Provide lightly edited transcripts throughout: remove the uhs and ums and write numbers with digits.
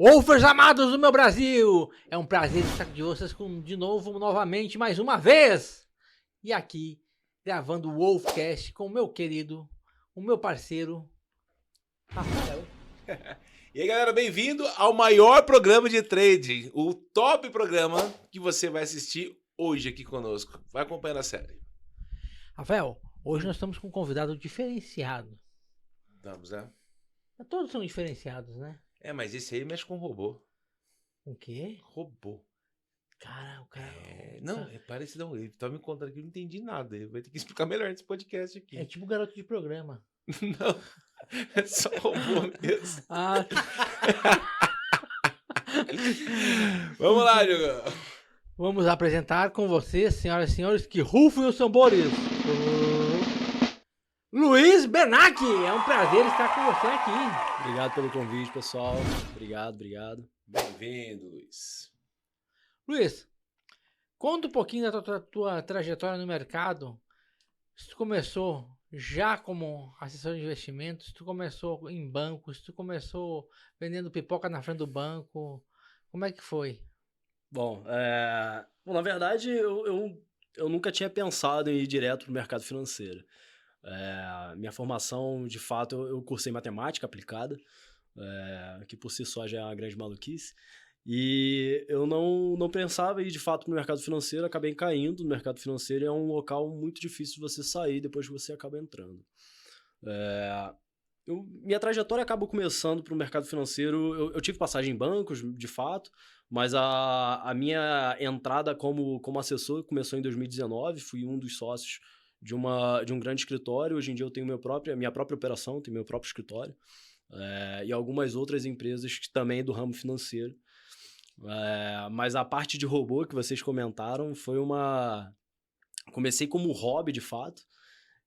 Wolfers amados do meu Brasil! É um prazer estar de vocês novamente, mais uma vez! E aqui, gravando o Wolfcast com o meu querido, o meu parceiro, Rafael. E aí, galera, bem-vindo ao maior programa de trading, o top programa que você vai assistir hoje aqui conosco. Vai acompanhando a série. Rafael, hoje nós estamos com um convidado diferenciado. Vamos, né? Todos são diferenciados, né? Mas esse aí mexe com robô. O quê? Robô. Cara, o cara... Não, é parecido. Ele tá me contando que eu não entendi nada. Ele vai ter que explicar melhor nesse podcast aqui. É tipo garoto de programa. Não, é só robô mesmo. Ah, Vamos lá, Diogo. vamos apresentar com vocês, senhoras e senhores, que rufem os tambores. Luiz Benac, é um prazer estar com você aqui. Obrigado pelo convite, pessoal. Obrigado. Bem-vindo, Luiz. Luiz, conta um pouquinho da tua trajetória no mercado. Se tu começou já como assessor de investimentos, se tu começou em bancos, se tu começou vendendo pipoca na frente do banco, como é que foi? Bom, na verdade, eu nunca tinha pensado em ir direto para o mercado financeiro. Minha formação, de fato, eu cursei matemática aplicada, que por si só já é uma grande maluquice. E eu não pensava em ir de fato para o mercado financeiro, acabei caindo no mercado financeiro e é um local muito difícil de você sair depois que você acaba entrando. Minha trajetória acabou começando para o mercado financeiro, eu tive passagem em bancos, de fato, mas a minha entrada como assessor começou em 2019, fui um dos sócios de um grande escritório. Hoje em dia eu tenho minha própria operação, tenho meu próprio escritório, e algumas outras empresas também do ramo financeiro. Mas a parte de robô que vocês comentaram comecei como hobby de fato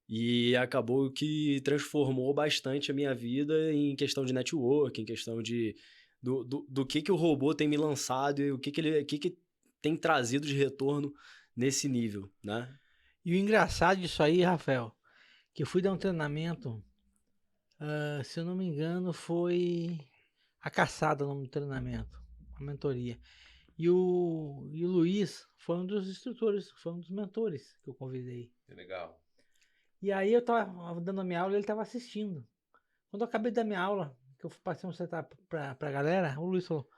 e acabou que transformou bastante a minha vida em questão de network, em questão do que o robô tem me lançado e o que tem trazido de retorno nesse nível, né? E o engraçado disso aí, Rafael, que eu fui dar um treinamento, se eu não me engano, foi a caçada o nome do treinamento, a mentoria. E o Luiz foi um dos instrutores, foi um dos mentores que eu convidei. Legal. E aí eu tava dando a minha aula e ele tava assistindo. Quando eu acabei da minha aula, que eu passei um setup pra galera, o Luiz falou,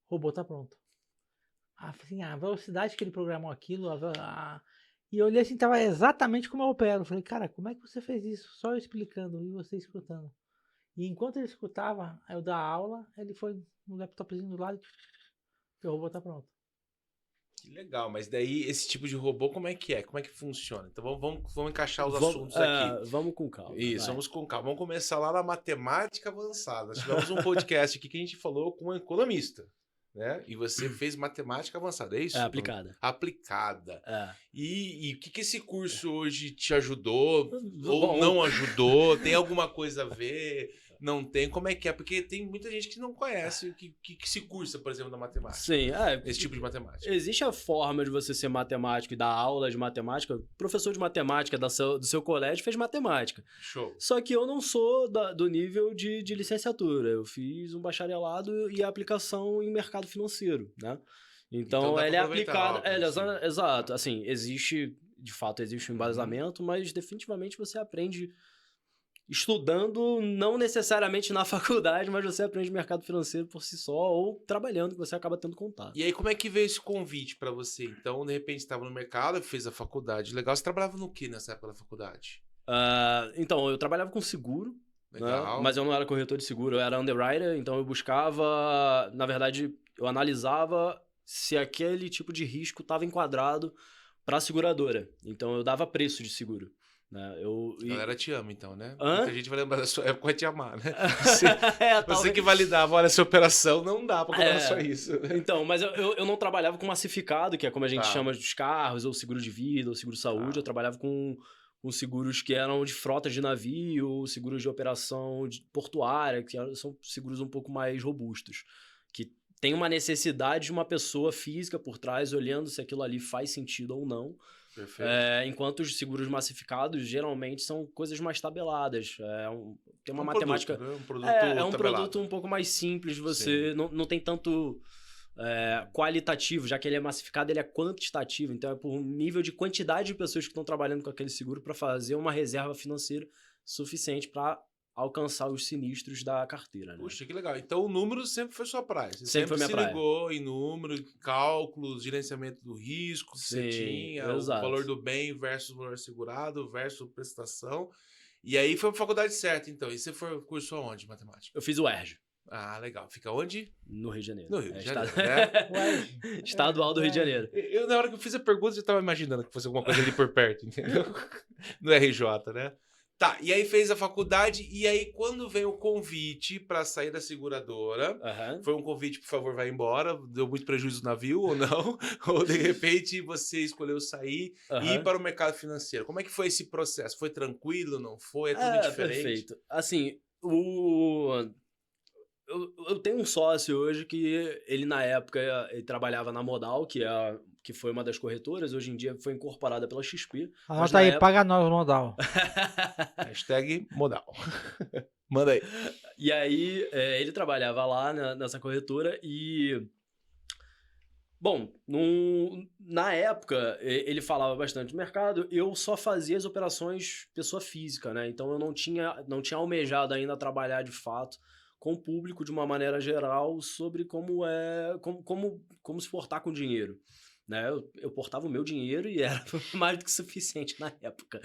o robô tá pronto. Assim, a velocidade que ele programou aquilo, e eu olhei assim, tava exatamente como eu opero. Eu falei, cara, como é que você fez isso? Só eu explicando e você escutando. E enquanto ele escutava, eu dar aula, ele foi no laptopzinho do lado e o robô tá pronto. Que legal, mas daí esse tipo de robô como é que é? Como é que funciona? Então vamos encaixar os assuntos aqui. Vamos com calma. Isso, vamos com calma. Vamos começar lá na matemática avançada. Nós tivemos um podcast aqui que a gente falou com um economista, né? E você fez matemática avançada, é isso? Aplicada. Aplicada. É. E o que esse curso hoje te ajudou ou Bom, não ajudou? Tem alguma coisa a ver? Não tem? Como é que é? Porque tem muita gente que não conhece o que se cursa, por exemplo, na matemática. Sim, esse tipo de matemática. Existe a forma de você ser matemático e dar aula de matemática. O professor de matemática do seu colégio fez matemática. Show. Só que eu não sou do nível de licenciatura. Eu fiz um bacharelado e aplicação em mercado financeiro, né? Então ela é aplicada... Exato. Assim, existe um embasamento, mas definitivamente você aprende estudando, não necessariamente na faculdade, mas você aprende mercado financeiro por si só ou trabalhando, que você acaba tendo contato. E aí, como é que veio esse convite pra você? Então, de repente, você estava no mercado, fez a faculdade. Legal. Você trabalhava no que nessa época da faculdade? Então, eu trabalhava com seguro, Legal. né? Mas eu não era corretor de seguro, eu era underwriter, então eu buscava, na verdade, eu analisava se aquele tipo de risco estava enquadrado para a seguradora. Então, eu dava preço de seguro. Né? A galera te ama, então, né? Hã? Muita gente vai lembrar da sua época, vai te amar, né? Você que talvez... validava, olha, essa operação não dá pra cobrar só isso. Então, mas eu não trabalhava com massificado, que é como a gente chama dos carros, ou seguro de vida, ou seguro de saúde. Eu trabalhava com seguros que eram de frotas de navio, seguros de operação portuária, que são seguros um pouco mais robustos, que tem uma necessidade de uma pessoa física por trás, olhando se aquilo ali faz sentido ou não. Perfeito. Enquanto os seguros massificados geralmente são coisas mais tabeladas. Tem uma Um matemática. produto, né? Um produto É um tabelado. produto um pouco mais simples. Você não tem tanto qualitativo, já que ele é massificado, ele é quantitativo. Então é por nível de quantidade de pessoas que estão trabalhando com aquele seguro para fazer uma reserva financeira suficiente para alcançar os sinistros da carteira. Né? Puxa, que legal. Então o número sempre foi sua praia. Você Sempre foi minha se praia. ligou em número, cálculos, gerenciamento do risco que você tinha, exato. o valor do bem versus o valor segurado, versus prestação. E aí foi a faculdade certa, então. E você cursou onde, matemática? Eu fiz o ERJ. Ah, legal. Fica onde? No Rio de Janeiro. No Rio de Janeiro, né? Estadual do Rio de Janeiro. Eu, na hora que eu fiz a pergunta, já estava imaginando que fosse alguma coisa ali por perto, entendeu? No RJ, né? Tá, e aí fez a faculdade, e aí quando vem o convite para sair da seguradora, foi um convite, por favor, vai embora, deu muito prejuízo no navio ou não, ou de repente você escolheu sair e ir para o mercado financeiro. Como é que foi esse processo? Foi tranquilo, não foi? É tudo diferente? Perfeito. Assim, eu tenho um sócio hoje que ele, na época, ele trabalhava na Modal, que foi uma das corretoras, hoje em dia foi incorporada pela XP. Anota aí, paga nós, Modal. Hashtag Modal. Manda aí. E aí, ele trabalhava lá nessa corretora e... Bom, na época, ele falava bastante do mercado, eu só fazia as operações pessoa física, né? Então eu não tinha almejado ainda trabalhar de fato com o público de uma maneira geral sobre como se portar com dinheiro. Né? Eu portava o meu dinheiro e era mais do que suficiente na época.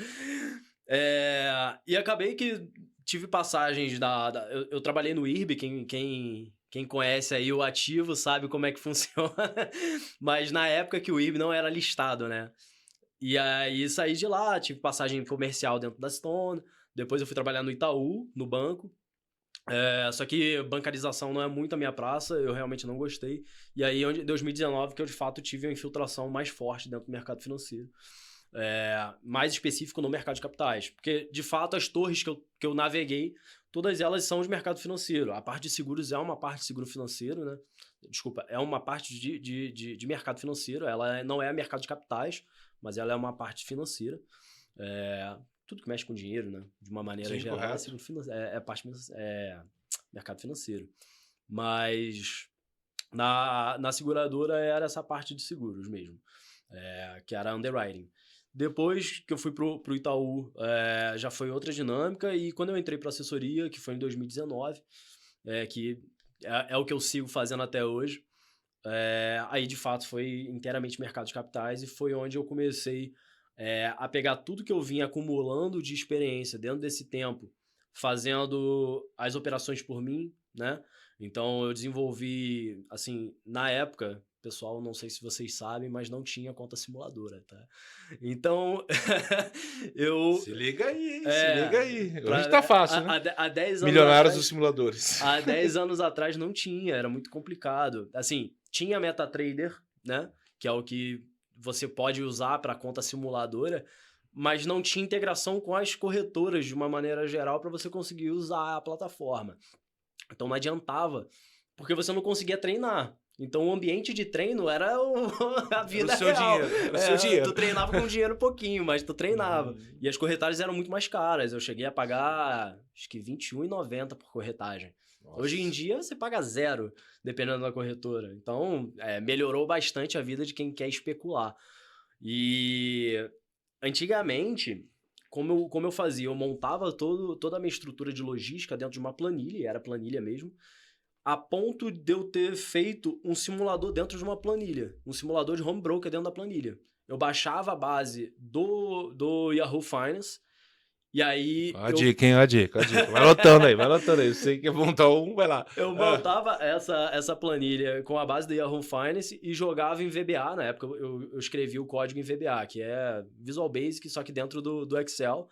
E acabei que tive passagens eu trabalhei no IRB, quem conhece aí o ativo sabe como é que funciona, mas na época que o IRB não era listado, né? E aí saí de lá, tive passagem comercial dentro da Stone, depois eu fui trabalhar no Itaú, no banco. Só que bancarização não é muito a minha praça, eu realmente não gostei. E aí, em 2019, que eu de fato tive uma infiltração mais forte dentro do mercado financeiro. Mais específico no mercado de capitais. Porque, de fato, as torres que eu naveguei, todas elas são de mercado financeiro. A parte de seguros é uma parte de seguro financeiro, né? Desculpa, é uma parte de mercado financeiro. Ela não é mercado de capitais, mas ela é uma parte financeira. Tudo que mexe com dinheiro, né? De uma maneira geral, mercado financeiro. Mas na seguradora era essa parte de seguros mesmo, que era underwriting. Depois que eu fui pro Itaú, já foi outra dinâmica, e quando eu entrei para assessoria, que foi em 2019, que é o que eu sigo fazendo até hoje, aí de fato foi inteiramente mercado de capitais, e foi onde eu comecei a pegar tudo que eu vinha acumulando de experiência dentro desse tempo, fazendo as operações por mim, né? Então, eu desenvolvi, assim, na época, pessoal, não sei se vocês sabem, mas não tinha conta simuladora, tá? Então, Se liga aí, hein? Se liga aí. Hoje tá fácil, né? Há 10 anos Milionários atrás, dos simuladores. Há 10 anos atrás não tinha, era muito complicado. Assim, tinha MetaTrader, né? Que é o que você pode usar para conta simuladora, mas não tinha integração com as corretoras de uma maneira geral para você conseguir usar a plataforma. Então não adiantava, porque você não conseguia treinar. Então o ambiente de treino era a vida real. Era o seu dinheiro. Tu treinava com dinheiro um pouquinho, mas tu treinava. E as corretagens eram muito mais caras. Eu cheguei a pagar, acho que R$21,90 por corretagem. Nossa. Hoje em dia você paga 0, dependendo da corretora. Então, melhorou bastante a vida de quem quer especular. E antigamente, como eu fazia? Eu montava toda a minha estrutura de logística dentro de uma planilha, e era planilha mesmo, a ponto de eu ter feito um simulador dentro de uma planilha. Um simulador de home broker dentro da planilha. Eu baixava a base do Yahoo Finance. E aí... Dica, hein? A dica. Vai anotando aí. Eu sei que é montar vai lá. Eu montava essa planilha com a base do Yahoo Finance e jogava em VBA. Na época eu escrevi o código em VBA, que é Visual Basic, só que dentro do Excel.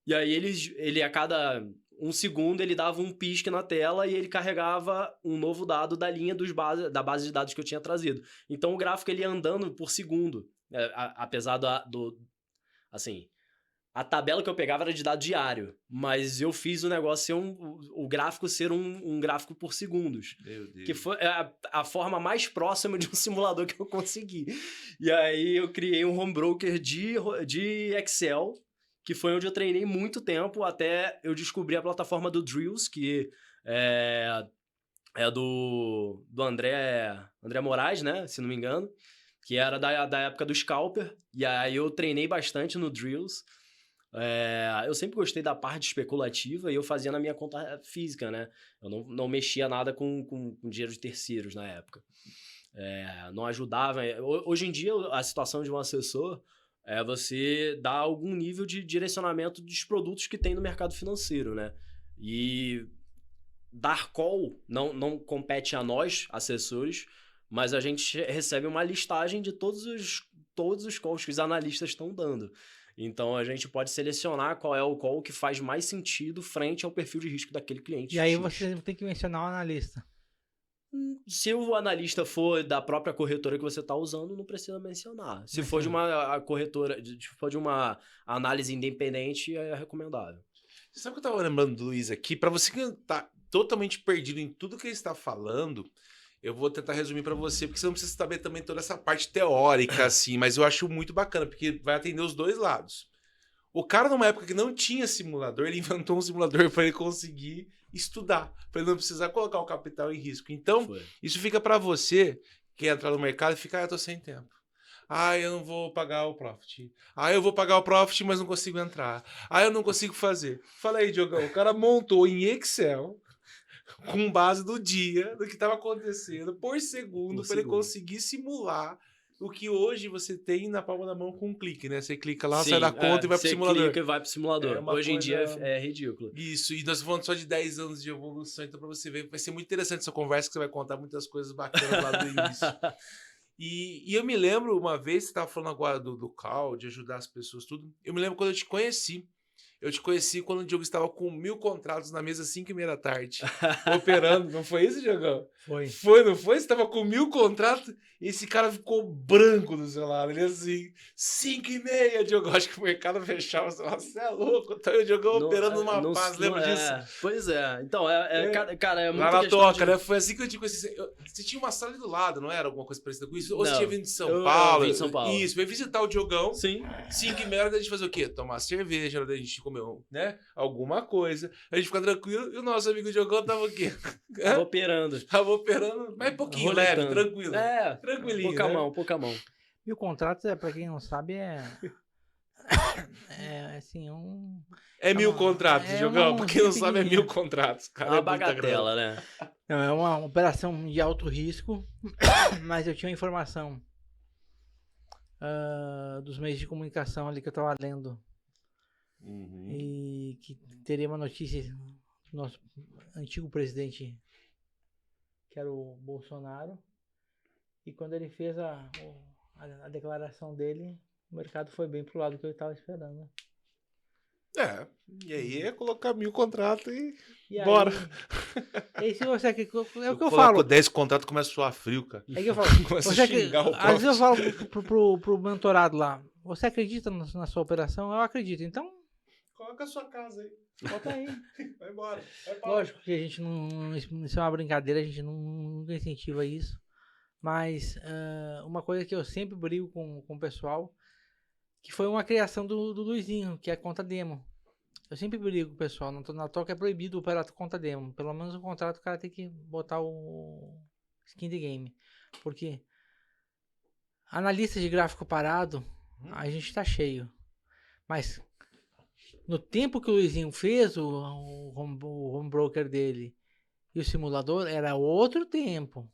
E aí ele a cada 1 segundo ele dava um pisque na tela e ele carregava um novo dado da linha da base de dados que eu tinha trazido. Então o gráfico ele ia andando por segundo. Apesar assim... a tabela que eu pegava era de dado diário, mas eu fiz o negócio ser o gráfico ser um gráfico por segundos. Meu Deus. Que foi a forma mais próxima de um simulador que eu consegui. E aí eu criei um home broker de Excel, que foi onde eu treinei muito tempo, até eu descobri a plataforma do Drills, que é do André Moraes, né? Se não me engano. Que era da época do Scalper. E aí eu treinei bastante no Drills. Eu sempre gostei da parte especulativa e eu fazia na minha conta física, né? Eu não mexia nada com dinheiro de terceiros na época. Não ajudava. Hoje em dia, a situação de um assessor é você dar algum nível de direcionamento dos produtos que tem no mercado financeiro, né? E dar call não compete a nós, assessores, mas a gente recebe uma listagem de todos os calls que os analistas estão dando. Então, a gente pode selecionar qual é o call que faz mais sentido frente ao perfil de risco daquele cliente. E aí você tem que mencionar o analista. Se o analista for da própria corretora que você está usando, não precisa mencionar. Se for de uma corretora, se for de uma análise independente, é recomendável. Você sabe o que eu estava lembrando do Luiz aqui? Para você que está totalmente perdido em tudo que ele está falando, eu vou tentar resumir para você, porque você não precisa saber também toda essa parte teórica, assim, mas eu acho muito bacana, porque vai atender os dois lados. O cara, numa época que não tinha simulador, ele inventou um simulador para ele conseguir estudar, para ele não precisar colocar o capital em risco. Então, isso fica para você que entrar no mercado e fica, eu tô sem tempo. Eu não vou pagar o profit. Eu vou pagar o profit, mas não consigo entrar. Eu não consigo fazer. Fala aí, Diogão, o cara montou em Excel, com base do dia, do que estava acontecendo, por segundo, para ele conseguir simular o que hoje você tem na palma da mão com um clique, né? Você clica lá, sai da conta e vai pro simulador. Você clica e vai pro simulador. Hoje em dia é ridículo. Isso, e nós falando só de 10 anos de evolução, então para você ver, vai ser muito interessante essa conversa, que você vai contar muitas coisas bacanas lá do início. E eu me lembro, uma vez, você estava falando agora do call, de ajudar as pessoas, tudo. Eu me lembro quando eu te conheci. Eu te conheci quando o Diogo estava com 1000 contratos na mesa às 5h30 da tarde, operando. Não foi isso, Diogão? Foi. Foi, não foi? Você estava com 1000 contratos e esse cara ficou branco do seu lado. Ele assim, 5h30, Diogo. Acho que o mercado fechava. Você é louco. Então o Diogão operando numa paz, lembra disso? Pois é. Então, cara, é muito lá na toca, né? Foi assim que eu te conheci. Você tinha uma sala ali do lado, não era alguma coisa parecida com isso? Ou você tinha vindo de São Paulo? Eu vim de São Paulo. Isso, veio visitar o Diogão. Sim. 5h30 era da gente fazer o quê? Tomar cerveja, era da gente comer, né? Alguma coisa. A gente fica tranquilo e o nosso amigo Diogão tava o quê? Tava operando. Tava operando, mas pouquinho, leve, tranquilo. Tranquilinho, pouca mão. 1000 contratos, pra quem não sabe, assim, É 1000 contratos, Diogão. Pra quem não sabe, é 1000 contratos. Cara, uma bagatela, né? Não, é uma operação de alto risco, mas eu tinha informação dos meios de comunicação ali que eu tava lendo. E que teria uma notícia do nosso antigo presidente, que era o Bolsonaro, e quando ele fez a declaração dele, o mercado foi bem pro lado que eu estava esperando. E aí é colocar 1000 contratos e bora. E se você que é o que eu coloco falo. 10 contratos, começa a suar frio, cara. É que eu falo. Às vezes eu falo pro mentorado lá, você acredita na sua operação? Eu acredito, então coloca a sua casa aí. Bota aí. Vai embora. Lógico que a gente não. Isso é uma brincadeira, a gente nunca incentiva isso. Mas uma coisa que eu sempre brigo com o pessoal, que foi uma criação do Luizinho, que é a conta demo. Eu sempre brigo com o pessoal. Na toca é proibido operar conta demo. Pelo menos o contrato o cara tem que botar o skin de game. Porque analista de gráfico parado, a gente tá cheio. Mas no tempo que o Luizinho fez o home broker dele e o simulador, era outro tempo.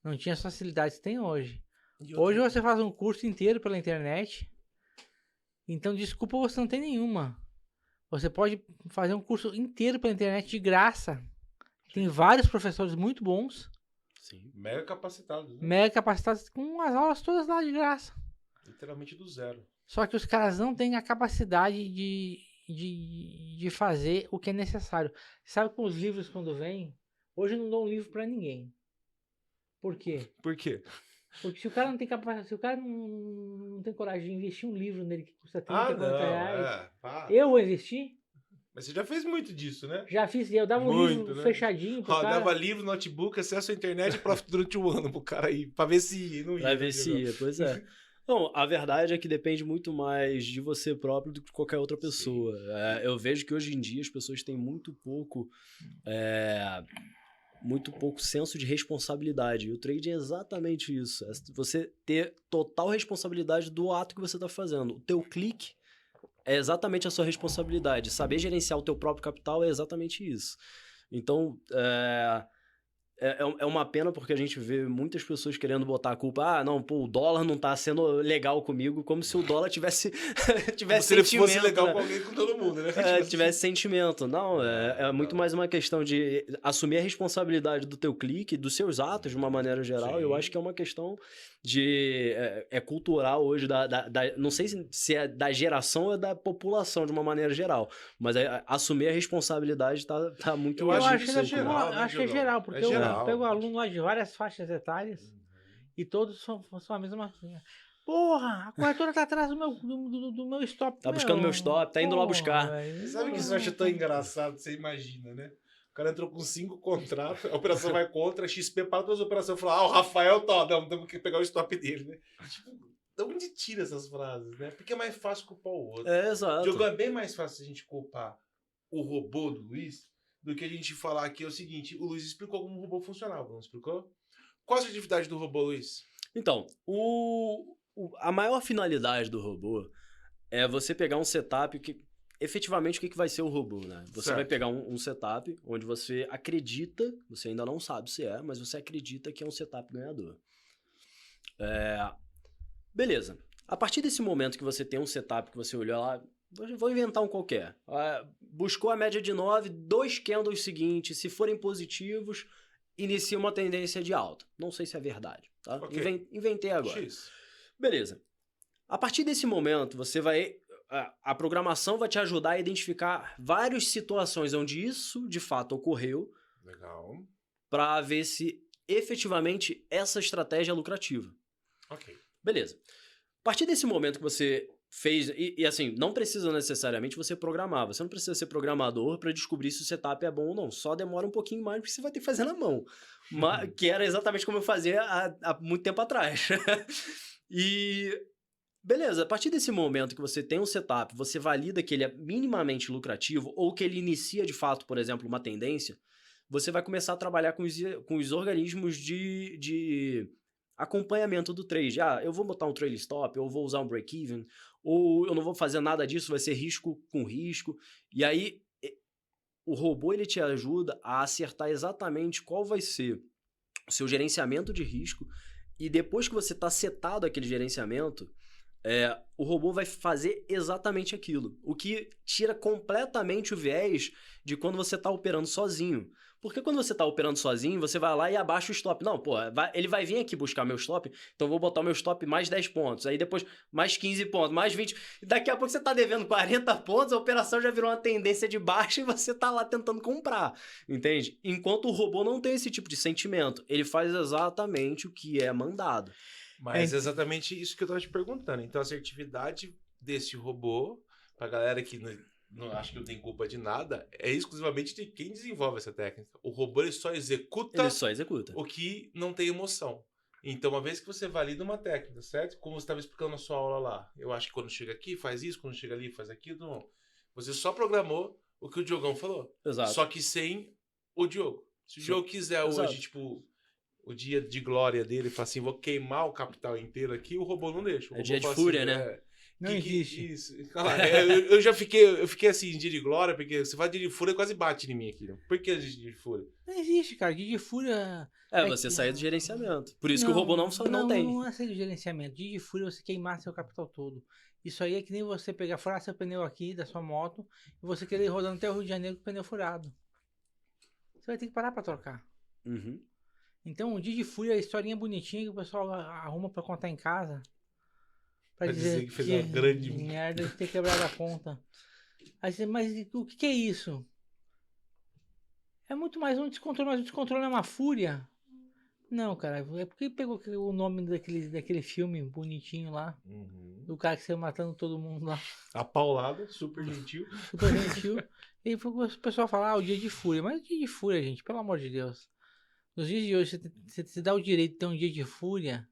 Não tinha as facilidades que tem hoje. Hoje você faz um curso inteiro pela internet. Então, desculpa, você não tem nenhuma. Você pode fazer um curso inteiro pela internet de graça. Tem vários professores muito bons. Sim, mega capacitados. Né? Mega capacitados com as aulas todas lá de graça. Literalmente do zero. Só que os caras não têm a capacidade de fazer o que é necessário. Sabe que os livros quando vêm, hoje eu não dou um livro pra ninguém. Por quê? Por quê? Porque se o cara não tem capacidade, se o cara não tem coragem de investir um livro nele que custa 30, 40 reais, eu vou investir? Mas você já fez muito disso, né? Já fiz, eu dava um livro fechadinho pro cara. Dava livro, notebook, acesso à internet e profit durante o ano pro cara aí, pra ver se ia, não ia. Pra ver se ia, pois é. Não, a verdade é que depende muito mais de você próprio do que de qualquer outra pessoa. Eu vejo que hoje em dia as pessoas têm muito pouco senso de responsabilidade. E o trade é exatamente isso. É você ter total responsabilidade do ato que você está fazendo. O teu clique é exatamente a sua responsabilidade. Saber gerenciar o teu próprio capital é exatamente isso. Então, é uma pena porque a gente vê muitas pessoas querendo botar a culpa. Não, pô, o dólar não tá sendo legal comigo, como se o dólar tivesse como se ele fosse legal com alguém, com todo mundo, né? Tivesse sentimento. Não, é muito mais uma questão de assumir a responsabilidade do teu clique, dos seus atos de uma maneira geral. Eu acho que é uma questão de cultural hoje, não sei se é da geração ou da população de uma maneira geral, mas assumir a responsabilidade tá muito... Eu acho que é geral, porque eu pego aluno lá de várias faixas etárias e todos são a mesma coisa. Porra, a corretora tá atrás do meu stop. Tá buscando meu stop, tá indo lá buscar. Véio. Sabe que isso eu acho tão engraçado, você imagina, né? O cara entrou com 5 contratos, a operação vai contra, a XP para todas as operações e fala, o Rafael tá, não, temos que pegar o stop dele, né? Tipo, de onde tira essas frases, né? Porque é mais fácil culpar o outro. Exato. Diogo, é bem mais fácil a gente culpar o robô do Luiz do que a gente falar aqui é o seguinte, o Luiz explicou como o robô funcionava, não explicou? Qual a atividade do robô, Luiz? Então, a maior finalidade do robô é você pegar um setup que... Efetivamente, o que vai ser o robô, né? Você vai pegar um setup onde você acredita, você ainda não sabe se mas você acredita que é um setup ganhador. Beleza. A partir desse momento que você tem um setup que você olhou lá, vou inventar um qualquer. Buscou a média de 9, 2 candles seguintes, se forem positivos, inicia uma tendência de alta. Não sei se é verdade, tá? Okay. Inventei agora. X. Beleza. A partir desse momento, você vai... A programação vai te ajudar a identificar várias situações onde isso, de fato, ocorreu. Legal. Para ver se, efetivamente, essa estratégia é lucrativa. Ok. Beleza. A partir desse momento que você fez... E assim, não precisa necessariamente você programar. Você não precisa ser programador para descobrir se o setup é bom ou não. Só demora um pouquinho mais porque você vai ter que fazer na mão. Que era exatamente como eu fazia há muito tempo atrás. Beleza, a partir desse momento que você tem um setup, você valida que ele é minimamente lucrativo ou que ele inicia de fato, por exemplo, uma tendência, você vai começar a trabalhar com os organismos de acompanhamento do trade. Eu vou botar um trailing stop, eu vou usar um break-even, ou eu não vou fazer nada disso, vai ser risco com risco. E aí, o robô ele te ajuda a acertar exatamente qual vai ser o seu gerenciamento de risco e depois que você está setado aquele gerenciamento... o robô vai fazer exatamente aquilo. O que tira completamente o viés de quando você está operando sozinho. Porque quando você está operando sozinho, você vai lá e abaixa o stop. Não, ele vai vir aqui buscar meu stop, então eu vou botar o meu stop mais 10 pontos. Aí depois mais 15 pontos, mais 20. E daqui a pouco você está devendo 40 pontos, a operação já virou uma tendência de baixa e você está lá tentando comprar. Entende? Enquanto o robô não tem esse tipo de sentimento. Ele faz exatamente o que é mandado. Mas é exatamente isso que eu tava te perguntando. Então, a assertividade desse robô, pra galera que não acha que não tem culpa de nada, é exclusivamente de quem desenvolve essa técnica. O robô ele só executa o que não tem emoção. Então, uma vez que você valida uma técnica, certo? Como você estava explicando na sua aula lá, eu acho que quando chega aqui faz isso, quando chega ali faz aquilo. Não. Você só programou o que o Diogão falou. Exato. Só que sem o Diogo. Se o Diogo quiser hoje, tipo... o dia de glória dele, fala assim, vou queimar o capital inteiro aqui, o robô não deixa. O robô dia de fúria, assim, né? Não existe. Isso. Eu já fiquei assim, em dia de glória, porque você fala dia de fúria, quase bate em mim aqui. Né? Por que dia de fúria? Não existe, cara. Dia de fúria... você sair do gerenciamento. Por isso que o robô não tem. Não é sair do gerenciamento. Dia de fúria é você queimar seu capital todo. Isso aí é que nem você pegar, furar seu pneu aqui da sua moto e você querer ir rodando até o Rio de Janeiro com o pneu furado. Você vai ter que parar pra trocar. Uhum. Então, o dia de fúria é a historinha bonitinha que o pessoal arruma pra contar em casa. Pra dizer que fez uma grande merda de ter quebrado a conta. Aí você, mas o que é isso? É muito mais um descontrole, mas o descontrole é uma fúria. Não, cara, é porque pegou o nome daquele filme bonitinho lá, do cara que saiu matando todo mundo lá, A paulada, super gentil. super gentil. E o pessoal fala, o dia de fúria. Mas dia de fúria, gente, pelo amor de Deus. Nos dias de hoje, você dá o direito de ter um dia de fúria.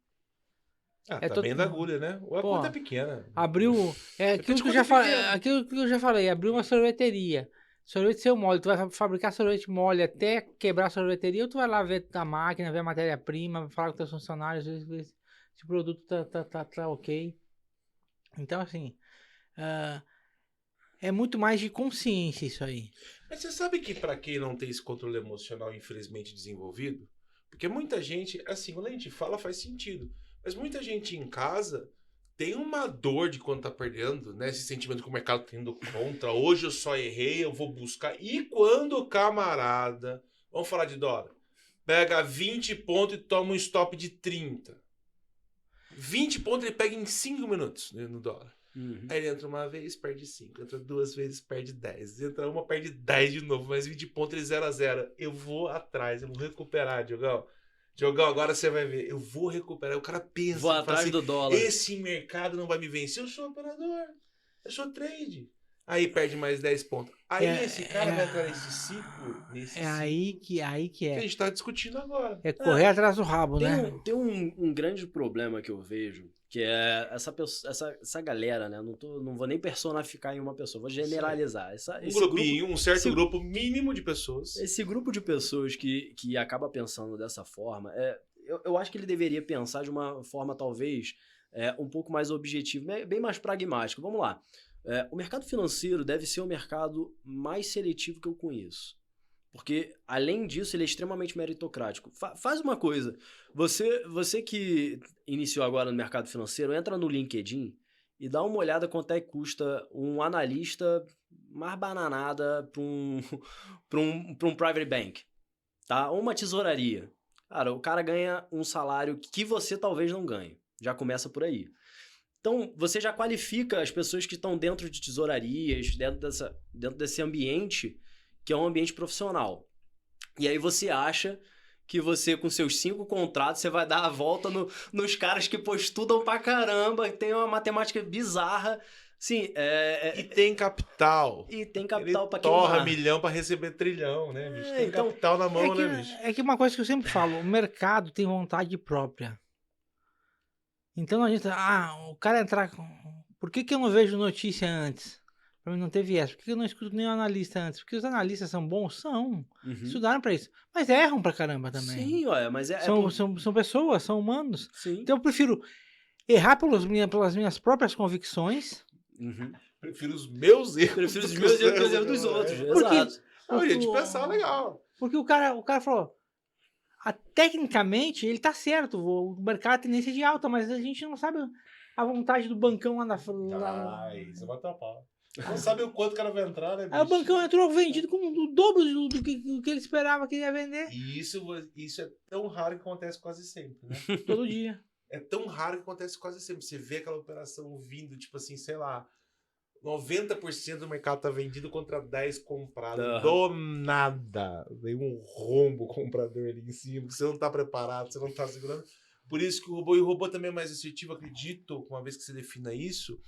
Tá bem da agulha, né? Ou a conta é pequena. Abriu. Aquilo que eu já falei, abriu uma sorveteria. Sorvete seu mole, tu vai fabricar sorvete mole até quebrar a sorveteria, ou tu vai lá ver a máquina, ver a matéria-prima, falar com teus funcionários, ver se o produto tá ok. Então, assim, é muito mais de consciência isso aí. Mas você sabe que pra quem não tem esse controle emocional infelizmente desenvolvido, porque muita gente, assim, quando a gente fala faz sentido, mas muita gente em casa tem uma dor de quando tá perdendo, né? Esse sentimento que o mercado tá indo contra. Hoje eu só errei, eu vou buscar. E quando o camarada, vamos falar de dólar, pega 20 pontos e toma um stop de 30. 20 pontos ele pega em 5 minutos no dólar. Aí ele entra uma vez, perde 5. Entra 2 vezes, perde 10. Entra uma, perde 10 de novo. Mais 20 pontos, ele 0-0. Eu vou atrás, eu vou recuperar, Diogão. Diogão, agora você vai ver. Eu vou recuperar. O cara pensa. Vou atrás assim, do dólar. Esse mercado não vai me vencer. Eu sou operador. Eu sou trade. Aí perde mais 10 pontos. Aí esse cara vai entrar nesse ciclo. Aí que é. Que a gente tá discutindo agora. É correr atrás do rabo, né? Tem um grande problema que eu vejo, que é essa galera, né? Não vou nem personificar em uma pessoa, vou generalizar. Um certo grupo mínimo de pessoas. Esse grupo de pessoas que acaba pensando dessa forma, eu acho que ele deveria pensar de uma forma talvez um pouco mais objetiva, bem mais pragmática. Vamos lá. O mercado financeiro deve ser o mercado mais seletivo que eu conheço. Porque, além disso, ele é extremamente meritocrático. Faz uma coisa. Você que iniciou agora no mercado financeiro, entra no LinkedIn e dá uma olhada quanto é que custa um analista mais bananada para um private bank. Tá? Ou uma tesouraria. Cara, o cara ganha um salário que você talvez não ganhe. Já começa por aí. Então, você já qualifica as pessoas que estão dentro de tesourarias, dentro desse ambiente, que é um ambiente profissional. E aí você acha que você, com seus 5 contratos, você vai dar a volta nos caras que estudam pra caramba, tem uma matemática bizarra. Sim, E tem capital. E tem capital pra queimar. Torra milhão pra receber trilhão, né, bicho? Tem então, capital na mão, né, bicho? É que uma coisa que eu sempre falo, o mercado tem vontade própria. Então não adianta, o cara entrar com... Por que eu não vejo notícia antes? Pra mim não ter viés. Por que eu não escuto nenhum analista antes? Porque os analistas são bons? São. Estudaram pra isso. Mas erram pra caramba também. Sim, mas são pessoas, são humanos. Sim. Então eu prefiro errar pelas minhas próprias convicções. Prefiro os meus erros. Prefiro os meus erros que os erros dos outros. Exato. A gente pensar legal. Porque o cara falou... Tecnicamente, ele tá certo. O mercado tem tendência de alta, mas a gente não sabe a vontade do bancão lá na frente. Isso vai tapar. Não sabe o quanto o cara vai entrar, né, bicho? Aí o bancão entrou vendido com o dobro do que ele esperava que ele ia vender. E isso é tão raro que acontece quase sempre, né? Todo dia. É tão raro que acontece quase sempre. Você vê aquela operação vindo, tipo assim, sei lá, 90% do mercado tá vendido contra 10 comprado. Do nada. Vem um rombo comprador ali em cima, você não tá preparado, você não tá segurando. Por isso que o robô também é mais assertivo, acredito, uma vez que você defina isso,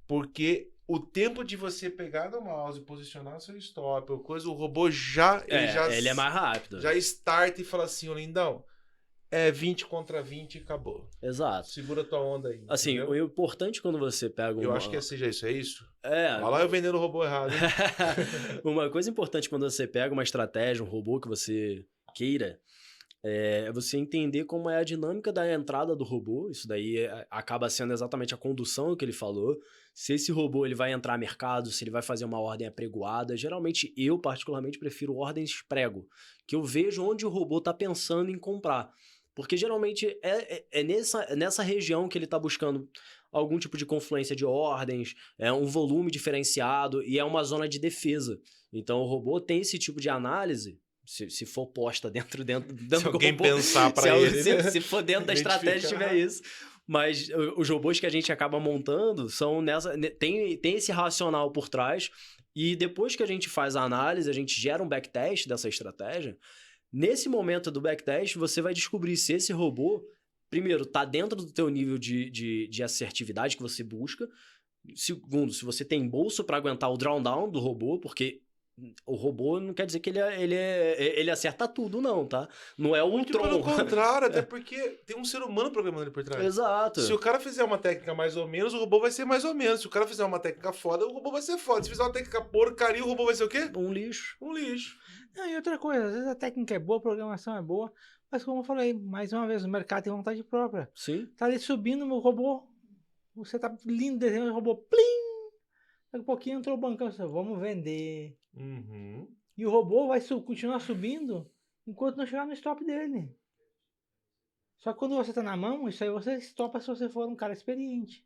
porque o tempo de você pegar no mouse e posicionar seu stop, ou coisa, o robô ele é mais rápido. Já starta e fala assim, lindão, 20 contra 20 e acabou. Exato. Segura tua onda aí. Assim, entendeu? O importante quando você pega Eu acho que seja isso, é isso? Olha lá eu vendendo o robô errado. Uma coisa importante quando você pega uma estratégia, um robô que você queira, é você entender como é a dinâmica da entrada do robô. Isso daí acaba sendo exatamente a condução que ele falou. Se esse robô ele vai entrar no mercado, se ele vai fazer uma ordem apregoada. Geralmente, eu particularmente prefiro ordens prego, que eu vejo onde o robô está pensando em comprar. Porque geralmente é nessa região que ele está buscando algum tipo de confluência de ordens, um volume diferenciado e é uma zona de defesa. Então o robô tem esse tipo de análise, se for posta dentro se alguém robô, pensar para ele. Se for dentro da estratégia tiver isso. Mas os robôs que a gente acaba montando são tem esse racional por trás, e depois que a gente faz a análise, a gente gera um backtest dessa estratégia. Nesse momento do backtest, você vai descobrir se esse robô, primeiro, tá dentro do teu nível de assertividade que você busca. Segundo, se você tem bolso para aguentar o drawdown do robô, porque o robô não quer dizer que ele acerta tudo, não, tá? Não é o Muito Tron. pelo contrário, até porque tem um ser humano programando ele por trás. Exato. Se o cara fizer uma técnica mais ou menos, o robô vai ser mais ou menos. Se o cara fizer uma técnica foda, o robô vai ser foda. Se fizer uma técnica porcaria, o robô vai ser o quê? Um lixo. Um lixo. Não, e outra coisa, às vezes a técnica é boa, a programação é boa, mas como eu falei, mais uma vez, o mercado tem vontade própria. Sim. Tá ali subindo o robô, você tá lindo desenhando o robô, plim! Daqui a pouquinho entrou o bancão, você, vamos vender. Uhum. E o robô vai continuar subindo enquanto não chegar no stop dele. Só que quando você tá na mão, isso aí você estopa se você for um cara experiente.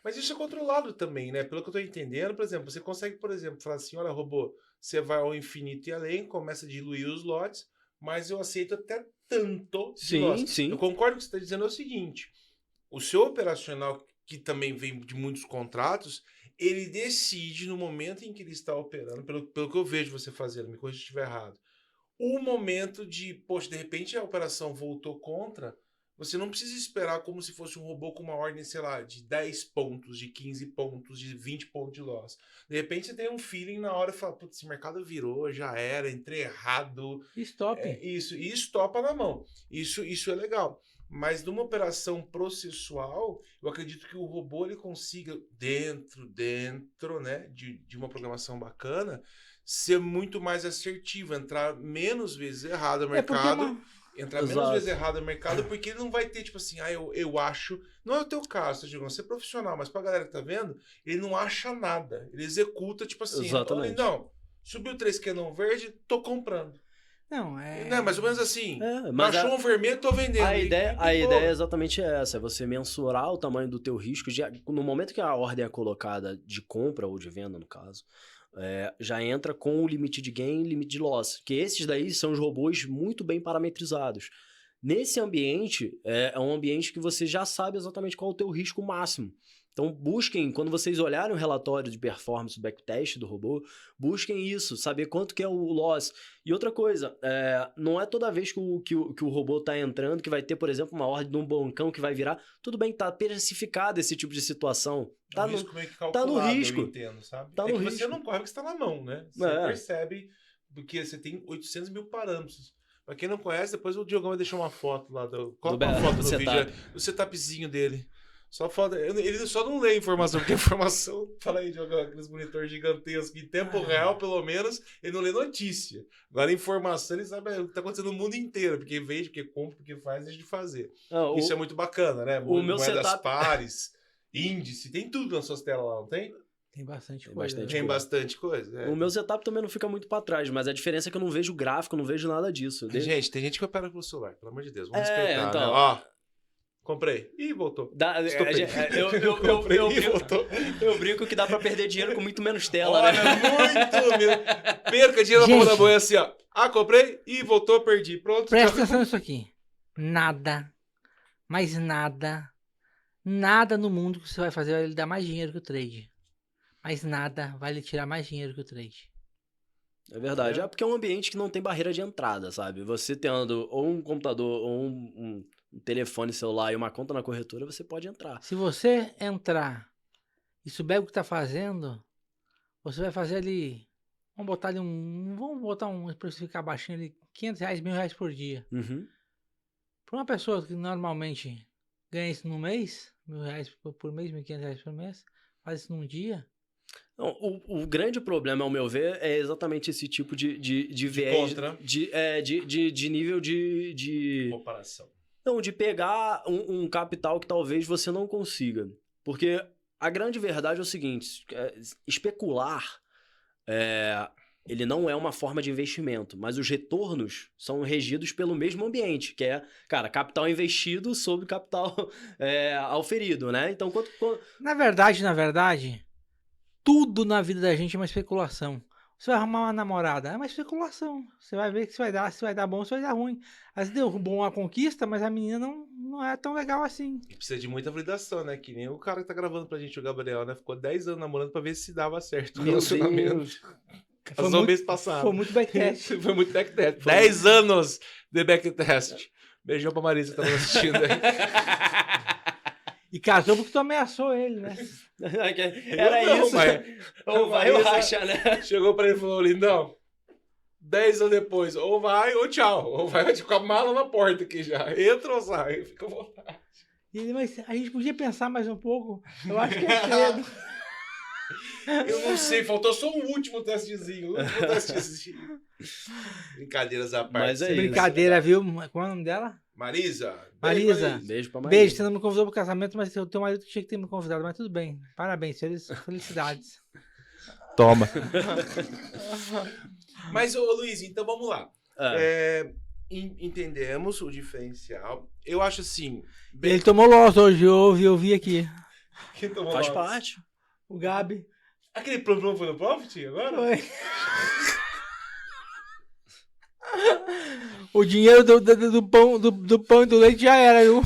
Mas isso é controlado também, né? Pelo que eu tô entendendo, por exemplo, você consegue, por exemplo, falar assim, olha, robô, você vai ao infinito e além, começa a diluir os lotes, mas eu aceito até tanto de lotes. Sim. Eu concordo com o que você está dizendo é o seguinte, o seu operacional, que também vem de muitos contratos, ele decide no momento em que ele está operando, pelo que eu vejo você fazendo, me corrija se estiver errado, o momento de, poxa, de repente a operação voltou contra, você não precisa esperar como se fosse um robô com uma ordem, sei lá, de 10 pontos, de 15 pontos, de 20 pontos de loss. De repente você tem um feeling na hora e fala, putz, esse mercado virou, já era, entrei errado. Stop. Isso, e estopa na mão. Isso é legal. Mas numa operação processual, eu acredito que o robô ele consiga, dentro né, de uma programação bacana, ser muito mais assertivo, entrar menos vezes errado no mercado. Entrar menos vezes errado no mercado, porque ele não vai ter, tipo assim, eu acho. Não é o teu caso, você é profissional, mas pra galera que tá vendo, ele não acha nada. Ele executa, tipo assim, exatamente. Não, subiu 3 canon verde, tô comprando. Não, mais ou menos assim. Mas achou um vermelho, tô vendendo. A ideia é exatamente essa, é você mensurar o tamanho do teu risco. No momento que a ordem é colocada de compra ou de venda, no caso, já entra com o limite de gain e limite de loss, que esses daí são os robôs muito bem parametrizados. Nesse ambiente, é um ambiente que você já sabe exatamente qual é o teu risco máximo. Então, busquem, quando vocês olharem o relatório de performance do backtest do robô, busquem isso, saber quanto que é o loss. E outra coisa, não é toda vez que o robô está entrando que vai ter, por exemplo, uma ordem de um bancão que vai virar. Tudo bem, está precificado esse tipo de situação. Tá no risco meio que calculado, tá no risco. Eu entendo, sabe? Tá no que risco. Você não corre porque você está na mão, né? Você percebe, porque você tem 800 mil parâmetros. Pra quem não conhece, depois o Diogão vai deixar uma foto lá. Coloca uma foto no vídeo, do setupzinho dele. Só foda. Ele só não lê informação, porque a informação, fala aí, Diogão, aqueles monitores gigantescos, em tempo real, pelo menos, ele não lê notícia. Agora, informação, ele sabe o que tá acontecendo no mundo inteiro, porque vende, porque compra, porque faz, deixa de fazer. Isso é muito bacana, né? O meu setup... pares, índice, tem tudo nas suas telas lá, não tem? Tem bastante coisa. Tem bastante coisa. O meu setup também não fica muito pra trás, mas a diferença é que eu não vejo gráfico, não vejo nada disso. Gente, tem gente que opera pelo celular, pelo amor de Deus. Vamos respeitar, então, né? Ó, comprei. Ih, voltou. Eu brinco que dá pra perder dinheiro com muito menos tela, olha, né? Muito menos. Perca dinheiro na ponta da boia assim, ó. Comprei. Ih, voltou, perdi. Pronto. Presta atenção nisso aqui. Nada, mas nada no mundo que você vai fazer vai lhe dar mais dinheiro que o trade. Mas nada vai lhe tirar mais dinheiro que o trade. É verdade. Porque é um ambiente que não tem barreira de entrada, sabe? Você tendo ou um computador ou um telefone celular e uma conta na corretora, você pode entrar. Se você entrar e souber o que está fazendo, você vai fazer ali... Vamos botar um especificar baixinho ali, R$500, R$1.000 por dia. Uhum. Para uma pessoa que normalmente ganha isso no mês, R$1.000 por mês, R$1.500 por mês, faz isso num dia... Não, o grande problema, ao meu ver, é exatamente esse tipo de viés, de nível de comparação. Não, de pegar um capital que talvez você não consiga. Porque a grande verdade é o seguinte, especular, ele não é uma forma de investimento, mas os retornos são regidos pelo mesmo ambiente, que é, capital investido sobre capital auferido, né? Então, Na verdade... Tudo na vida da gente é uma especulação. Você vai arrumar uma namorada, é uma especulação. Você vai ver que se vai dar bom, se vai dar ruim. Às vezes deu bom a conquista, mas a menina não é tão legal assim. E precisa de muita validação, né? Que nem o cara que tá gravando pra gente, o Gabriel, né? Ficou 10 anos namorando pra ver se dava certo o relacionamento. Passou mês passado. Foi muito backtest. Foi muito backtest. 10 anos de backtest. Beijão pra Marisa que tá assistindo aí. E casou porque tu ameaçou ele, né? Era não, isso. mas Ou vai ou racha, né? chegou pra ele e falou, lindão, 10 anos depois, ou vai ou tchau. Ou vai com a mala na porta aqui já. Entra ou sai, fica à vontade. E ele, mas a gente podia pensar mais um pouco? Eu acho que é cedo. Eu não sei, faltou só um último testezinho. Brincadeiras à parte. Mas é isso. Brincadeira, viu? Qual é o nome dela? Marisa. Marisa. Beijo pra Marisa. Beijo, você não me convidou pro casamento, mas o teu marido tinha que ter me convidado, mas tudo bem. Parabéns, felicidades. Toma. Mas, ô Luiz, então vamos lá. Entendemos o diferencial. Eu acho assim... Ele tomou loss hoje, eu vi aqui. Quem tomou Faz loss? O parte. Gabi. Aquele problema foi no Profit agora? Foi. O dinheiro do pão e do leite já era, viu?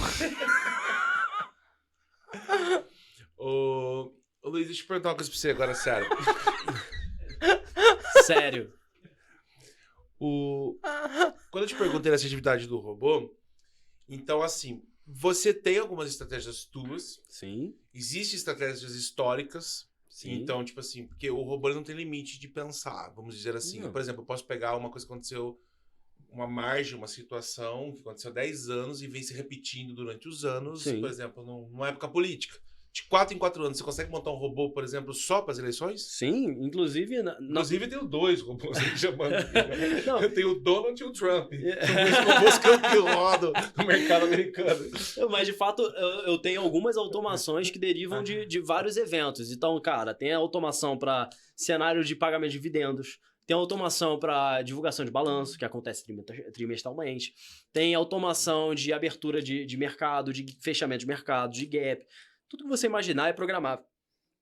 Ô Luiz, deixa eu perguntar uma coisa pra você agora, sério. Sério. Quando eu te perguntei essa atividade do robô, então assim, você tem algumas estratégias tuas. Sim. Existem estratégias históricas. Sim. Então, tipo assim, porque o robô não tem limite de pensar, vamos dizer assim. Não. Por exemplo, eu posso pegar uma coisa que aconteceu, uma margem, uma situação que aconteceu há 10 anos e vem se repetindo durante os anos, Sim. por exemplo, numa época política. De 4 em 4 anos, você consegue montar um robô, por exemplo, só para as eleições? Sim, inclusive... Inclusive, eu tenho 2 robôs me chamando. Não. Eu tenho o Donald e o Trump. São os robôs que rodam no mercado americano. Mas, de fato, eu tenho algumas automações que derivam de vários eventos. Então, cara, tem a automação para cenário de pagamento de dividendos. Tem automação para divulgação de balanço, que acontece trimestralmente. Tem automação de abertura de mercado, de fechamento de mercado, de gap. Tudo que você imaginar é programável,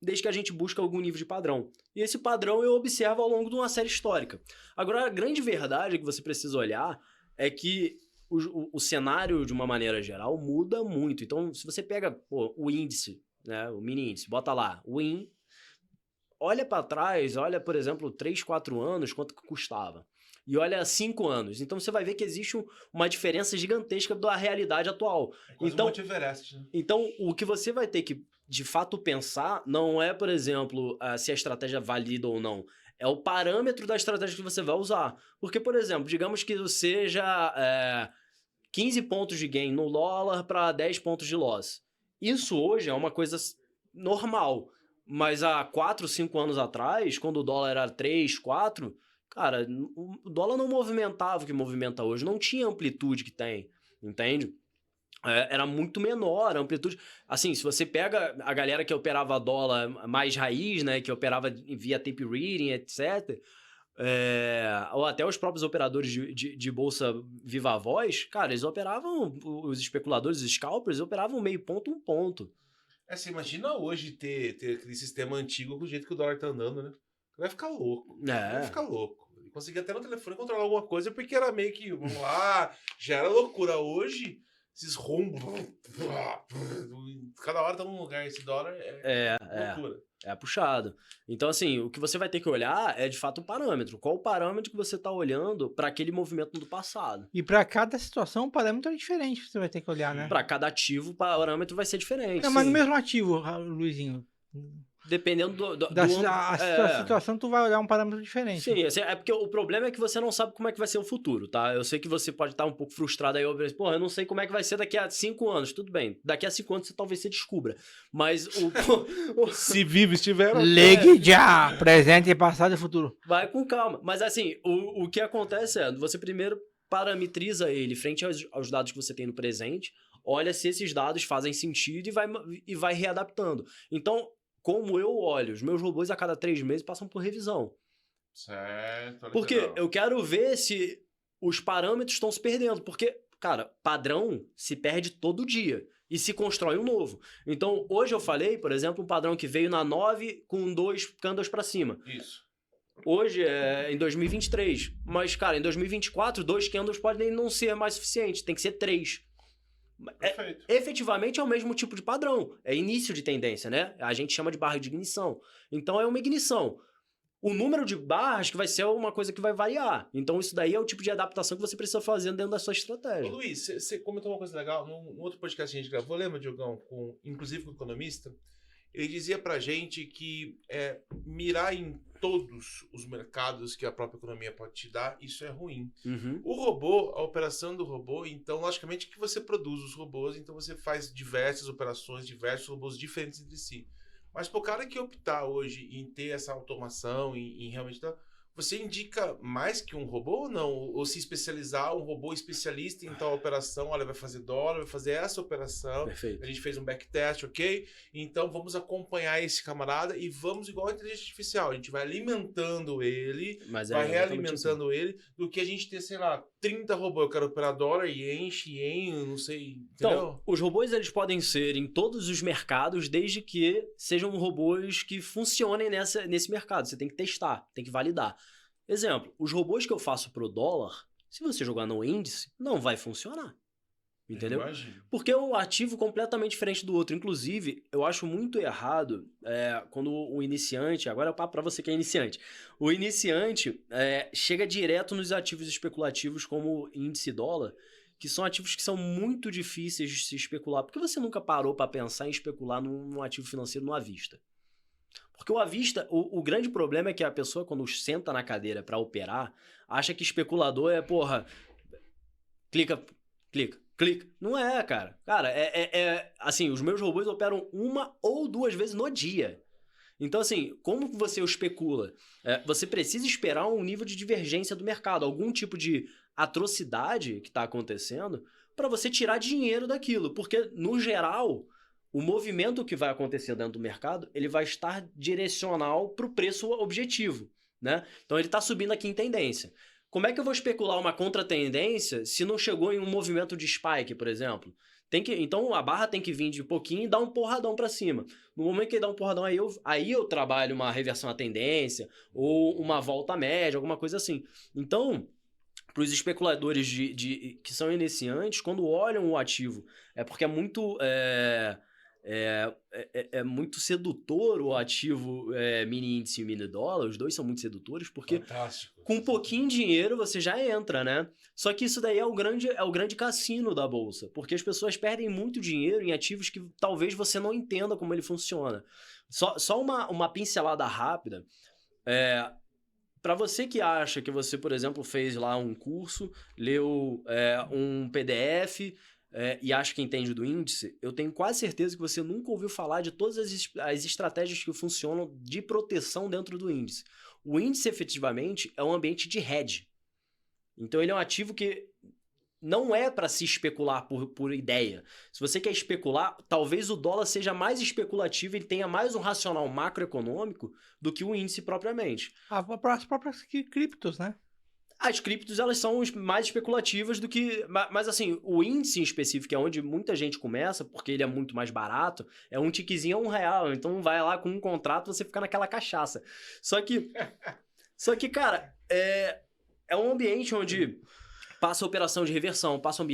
desde que a gente busque algum nível de padrão. E esse padrão eu observo ao longo de uma série histórica. Agora, a grande verdade que você precisa olhar é que o cenário, de uma maneira geral, muda muito. Então, se você pega o índice, né, o mini índice, bota lá, WIN, olha para trás, olha, por exemplo, 3, 4 anos, quanto que custava. E olha 5 anos. Então, você vai ver que existe uma diferença gigantesca da realidade atual. Então, Monte Everest, né? Então, o que você vai ter que, de fato, pensar não é, por exemplo, se a estratégia é válida ou não. É o parâmetro da estratégia que você vai usar. Porque, por exemplo, digamos que seja 15 pontos de gain no dólar para 10 pontos de loss. Isso hoje é uma coisa normal. Mas há 4, 5 anos atrás, quando o dólar era 3, 4... Cara, o dólar não movimentava o que movimenta hoje. Não tinha a amplitude que tem, entende? Era muito menor a amplitude. Assim, se você pega a galera que operava dólar mais raiz, né? Que operava via tape reading, etc. Ou até os próprios operadores de bolsa viva voz, cara, eles operavam, os especuladores, os scalpers, operavam meio ponto, 1 ponto. Você imagina hoje ter aquele sistema antigo com o jeito que o dólar tá andando, né? Vai ficar louco. Vai ficar louco. Consegui até no telefone controlar alguma coisa, porque era meio que, vamos lá, já era loucura. Hoje, esses rombos, cada hora tá num lugar, esse dólar é loucura. É puxado. Então, assim, o que você vai ter que olhar é, de fato, o parâmetro. Qual o parâmetro que você tá olhando para aquele movimento do passado? E para cada situação, o parâmetro é diferente, você vai ter que olhar, né? Para cada ativo, o parâmetro vai ser diferente. Não, mas no mesmo ativo, Luizinho. Dependendo da situação, tu vai olhar um parâmetro diferente. Sim, é porque o problema é que você não sabe como é que vai ser o futuro, tá? Eu sei que você pode estar um pouco frustrado aí, eu não sei como é que vai ser daqui a 5 anos. Tudo bem, daqui a 5 anos talvez você descubra. Mas se vivo estiver... Ligue já! Presente, passado e futuro. Vai com calma. Mas assim, o que acontece é, você primeiro parametriza ele frente aos dados que você tem no presente, olha se esses dados fazem sentido e vai readaptando. Então, como eu olho, os meus robôs a cada 3 meses passam por revisão. Certo. Porque eu quero ver se os parâmetros estão se perdendo. Porque, cara, padrão se perde todo dia e se constrói um novo. Então, hoje eu falei, por exemplo, um padrão que veio na 9 com 2 candles para cima. Isso. Hoje é em 2023. Mas, cara, em 2024, 2 candles podem não ser mais suficiente. Tem que ser 3. Efetivamente é o mesmo tipo de padrão. É início de tendência, né? A gente chama de barra de ignição. Então é uma ignição. O número de barras que vai ser uma coisa que vai variar. Então, isso daí é o tipo de adaptação que você precisa fazer dentro da sua estratégia. Ô, Luiz, você comentou uma coisa legal num outro podcast que a gente gravou, lembra, Diogão? Inclusive com o economista. Ele dizia pra gente que mirar em todos os mercados que a própria economia pode te dar, isso é ruim. O robô, a operação do robô, então, logicamente que você produz os robôs, então você faz diversas operações, diversos robôs diferentes entre si. Mas pro cara que optar hoje em ter essa automação, em realmente... Você indica mais que um robô ou não? Ou se especializar, um robô especialista em tal operação, olha, vai fazer dólar, vai fazer essa operação. Perfeito. A gente fez um backtest, ok? Então vamos acompanhar esse camarada e vamos igual a inteligência artificial. A gente vai alimentando ele, vai realimentando ele, do que a gente ter, sei lá, 30 robôs. Eu quero operar dólar e enche, não sei, entendeu? Então, os robôs eles podem ser em todos os mercados, desde que sejam robôs que funcionem nesse mercado. Você tem que testar, tem que validar. Exemplo, os robôs que eu faço pro dólar, se você jogar no índice, não vai funcionar. Entendeu? Porque é um ativo completamente diferente do outro. Inclusive, eu acho muito errado quando o iniciante... Agora é o papo para você que é iniciante. O iniciante chega direto nos ativos especulativos como índice dólar, que são ativos que são muito difíceis de se especular. Por que você nunca parou para pensar em especular num ativo financeiro no à vista? Porque o à vista, o grande problema é que a pessoa, quando senta na cadeira para operar, acha que especulador é, clica. Não é, cara. Cara, assim, os meus robôs operam 1 ou 2 vezes no dia. Então, assim, como você especula? Você precisa esperar um nível de divergência do mercado, algum tipo de atrocidade que está acontecendo, para você tirar dinheiro daquilo. Porque, no geral... O movimento que vai acontecer dentro do mercado, ele vai estar direcional para o preço objetivo, né? Então ele está subindo aqui em tendência. Como é que eu vou especular uma contratendência se não chegou em um movimento de spike, por exemplo? Então a barra tem que vir de pouquinho e dar um porradão para cima. No momento que ele dá um porradão, aí eu trabalho uma reversão à tendência ou uma volta média, alguma coisa assim. Então... Para os especuladores que são iniciantes, quando olham o ativo, porque é muito sedutor o ativo mini índice e mini dólar, os dois são muito sedutores, porque fantástico. Com um pouquinho de dinheiro você já entra, né? Só que isso daí é o grande cassino da bolsa, porque as pessoas perdem muito dinheiro em ativos que talvez você não entenda como ele funciona. Só uma pincelada rápida. Para você que acha que você, por exemplo, fez lá um curso, leu um PDF e acha que entende do índice, eu tenho quase certeza que você nunca ouviu falar de todas as estratégias que funcionam de proteção dentro do índice. O índice, efetivamente, é um ambiente de hedge. Então, ele é um ativo que não é para se especular por ideia. Se você quer especular, talvez o dólar seja mais especulativo, ele tenha mais um racional macroeconômico do que o índice propriamente. As próprias criptos, né? As criptos, elas são mais especulativas do que... Mas, assim, o índice em específico, que é onde muita gente começa, porque ele é muito mais barato, é um tiquezinho a R$1. Então, vai lá com um contrato, você fica naquela cachaça. Só que cara, é um ambiente onde passa operação de reversão, passa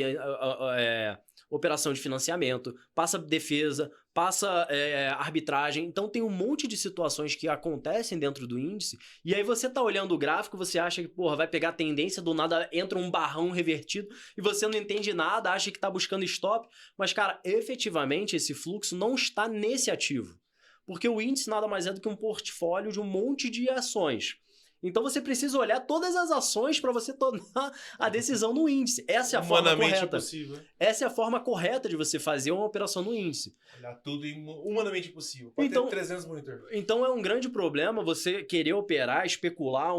operação de financiamento, passa defesa, passa arbitragem. Então tem um monte de situações que acontecem dentro do índice, e aí você tá olhando o gráfico, você acha que, vai pegar tendência, do nada entra um barrão revertido, e você não entende nada, acha que tá buscando stop, mas, cara, efetivamente esse fluxo não está nesse ativo. Porque o índice nada mais é do que um portfólio de um monte de ações. Então você precisa olhar todas as ações para você tomar a decisão no índice. Essa é a forma correta. Impossível. Essa é a forma correta de você fazer uma operação no índice. Olhar tudo humanamente impossível. Pode ter 300 monitores. Então é um grande problema você querer operar, especular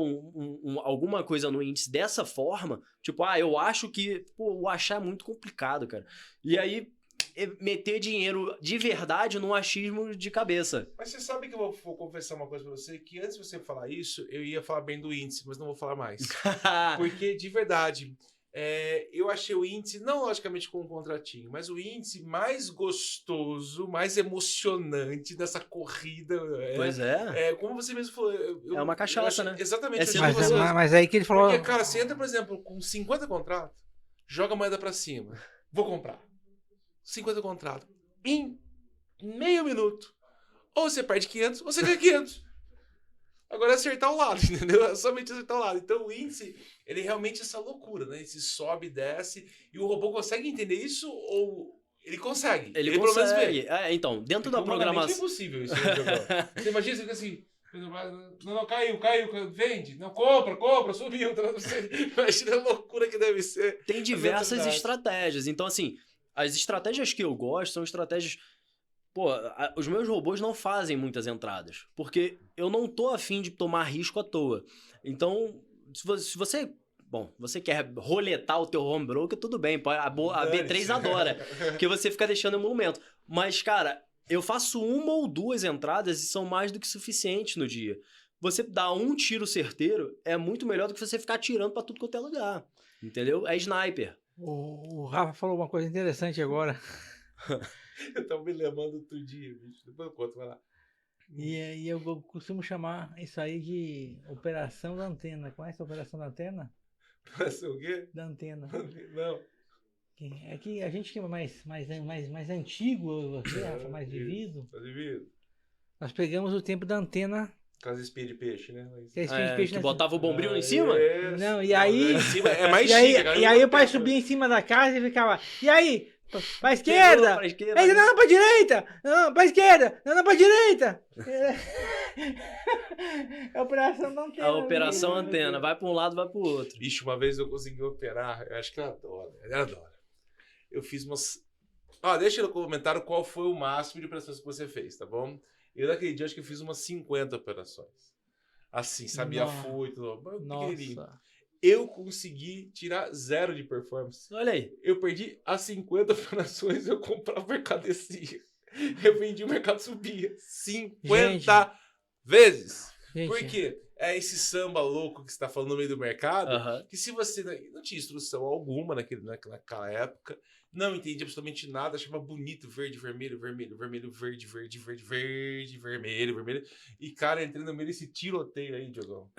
alguma coisa no índice dessa forma. Tipo, eu acho que... o achar é muito complicado, cara. E aí... meter dinheiro de verdade num achismo de cabeça. Mas você sabe que eu vou confessar uma coisa pra você, que antes de você falar isso, eu ia falar bem do índice, mas não vou falar mais. Porque, de verdade, eu achei o índice, não logicamente com um contratinho, mas o índice mais gostoso, mais emocionante dessa corrida. Pois é. Como você mesmo falou. É uma cachaça, né? Exatamente. Mas aí que ele falou... Porque, cara, você entra, por exemplo, com 50 contratos, joga a moeda pra cima. Vou comprar. 50 contratos. Em meio minuto. Ou você perde 500, ou você ganha 500. Agora é acertar o lado, entendeu? É somente acertar o lado. Então o índice, ele realmente é essa loucura, né? Esse sobe e desce. E o robô consegue entender isso ou... Ele consegue. Ele pelo menos consegue. vê. Então, dentro Porque da programação... é impossível isso, né, Diogão? Você imagina, você fica assim... Não, caiu, vende. Não, compra, subiu. Imagina a loucura que deve ser. Tem diversas estratégias. Então, assim, as estratégias que eu gosto são estratégias... Pô, os meus robôs não fazem muitas entradas, porque eu não tô afim de tomar risco à toa. Então, se você... Bom, você quer roletar o teu home broker, tudo bem. A B3 adora, porque você fica deixando emolumento. Mas, cara, eu faço uma ou duas entradas e são mais do que suficiente no dia. Você dar um tiro certeiro é muito melhor do que você ficar atirando pra tudo quanto é lugar. Entendeu? É sniper. O Rafa falou uma coisa interessante agora. Eu tava me lembrando outro dia, bicho. Depois eu conto, vai lá. E eu costumo chamar isso aí de operação da antena. Conhece a operação da antena? Operação o quê? Da antena. Não. É que a gente que é mais antigo, você, Rafa, mais vivido. Tá vivido. Nós pegamos o tempo da antena. Aquelas espinhas de peixe, né? Que, espinha de peixe que botava o bombril em cima? Não, e aí... É mais chique. E aí o pai subia em cima da casa e ficava... E aí? Pra esquerda! Não, pra direita! Não, pra esquerda! Não, pra direita! É a operação da antena. A operação antena. Vai pra um lado, vai pro outro. Ixi, uma vez eu consegui operar. Eu acho que ela adora. Eu fiz umas... deixa no comentário qual foi o máximo de operações que você fez, tá bom? Eu naquele dia acho que eu fiz umas 50 operações. Assim, sabia fui, tudo. Nossa. Eu consegui tirar 0 de performance. Olha aí. Eu perdi as 50 operações, eu comprava, o mercado descia. Eu vendi, o mercado subia. 50 vezes. Por quê? É esse samba louco que você tá falando no meio do mercado, que se você não tinha instrução alguma naquela época, não entendia absolutamente nada, achava bonito verde, vermelho, vermelho, vermelho, verde, verde, verde, verde, vermelho, vermelho. E, cara, entrei no meio desse tiroteio aí, Diogão.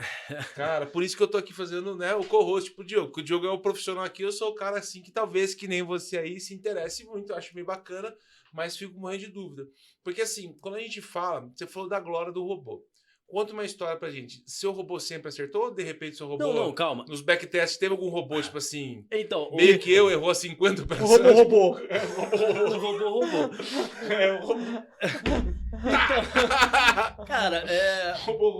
Cara, por isso que eu tô aqui fazendo, né, o co-host pro Diogo. Porque o Diogo é o profissional aqui, eu sou o cara assim que talvez, que nem você aí, se interesse muito. Eu acho meio bacana, mas fico morrendo de dúvida. Porque assim, quando a gente fala, você falou da glória do robô. Conta uma história pra gente. Seu robô sempre acertou ou de repente seu robô... Não, calma. Nos backtests teve algum robô, tipo assim... Então... Meio que eu errou 50 operações. O robô. robô. É, o robô. Cara,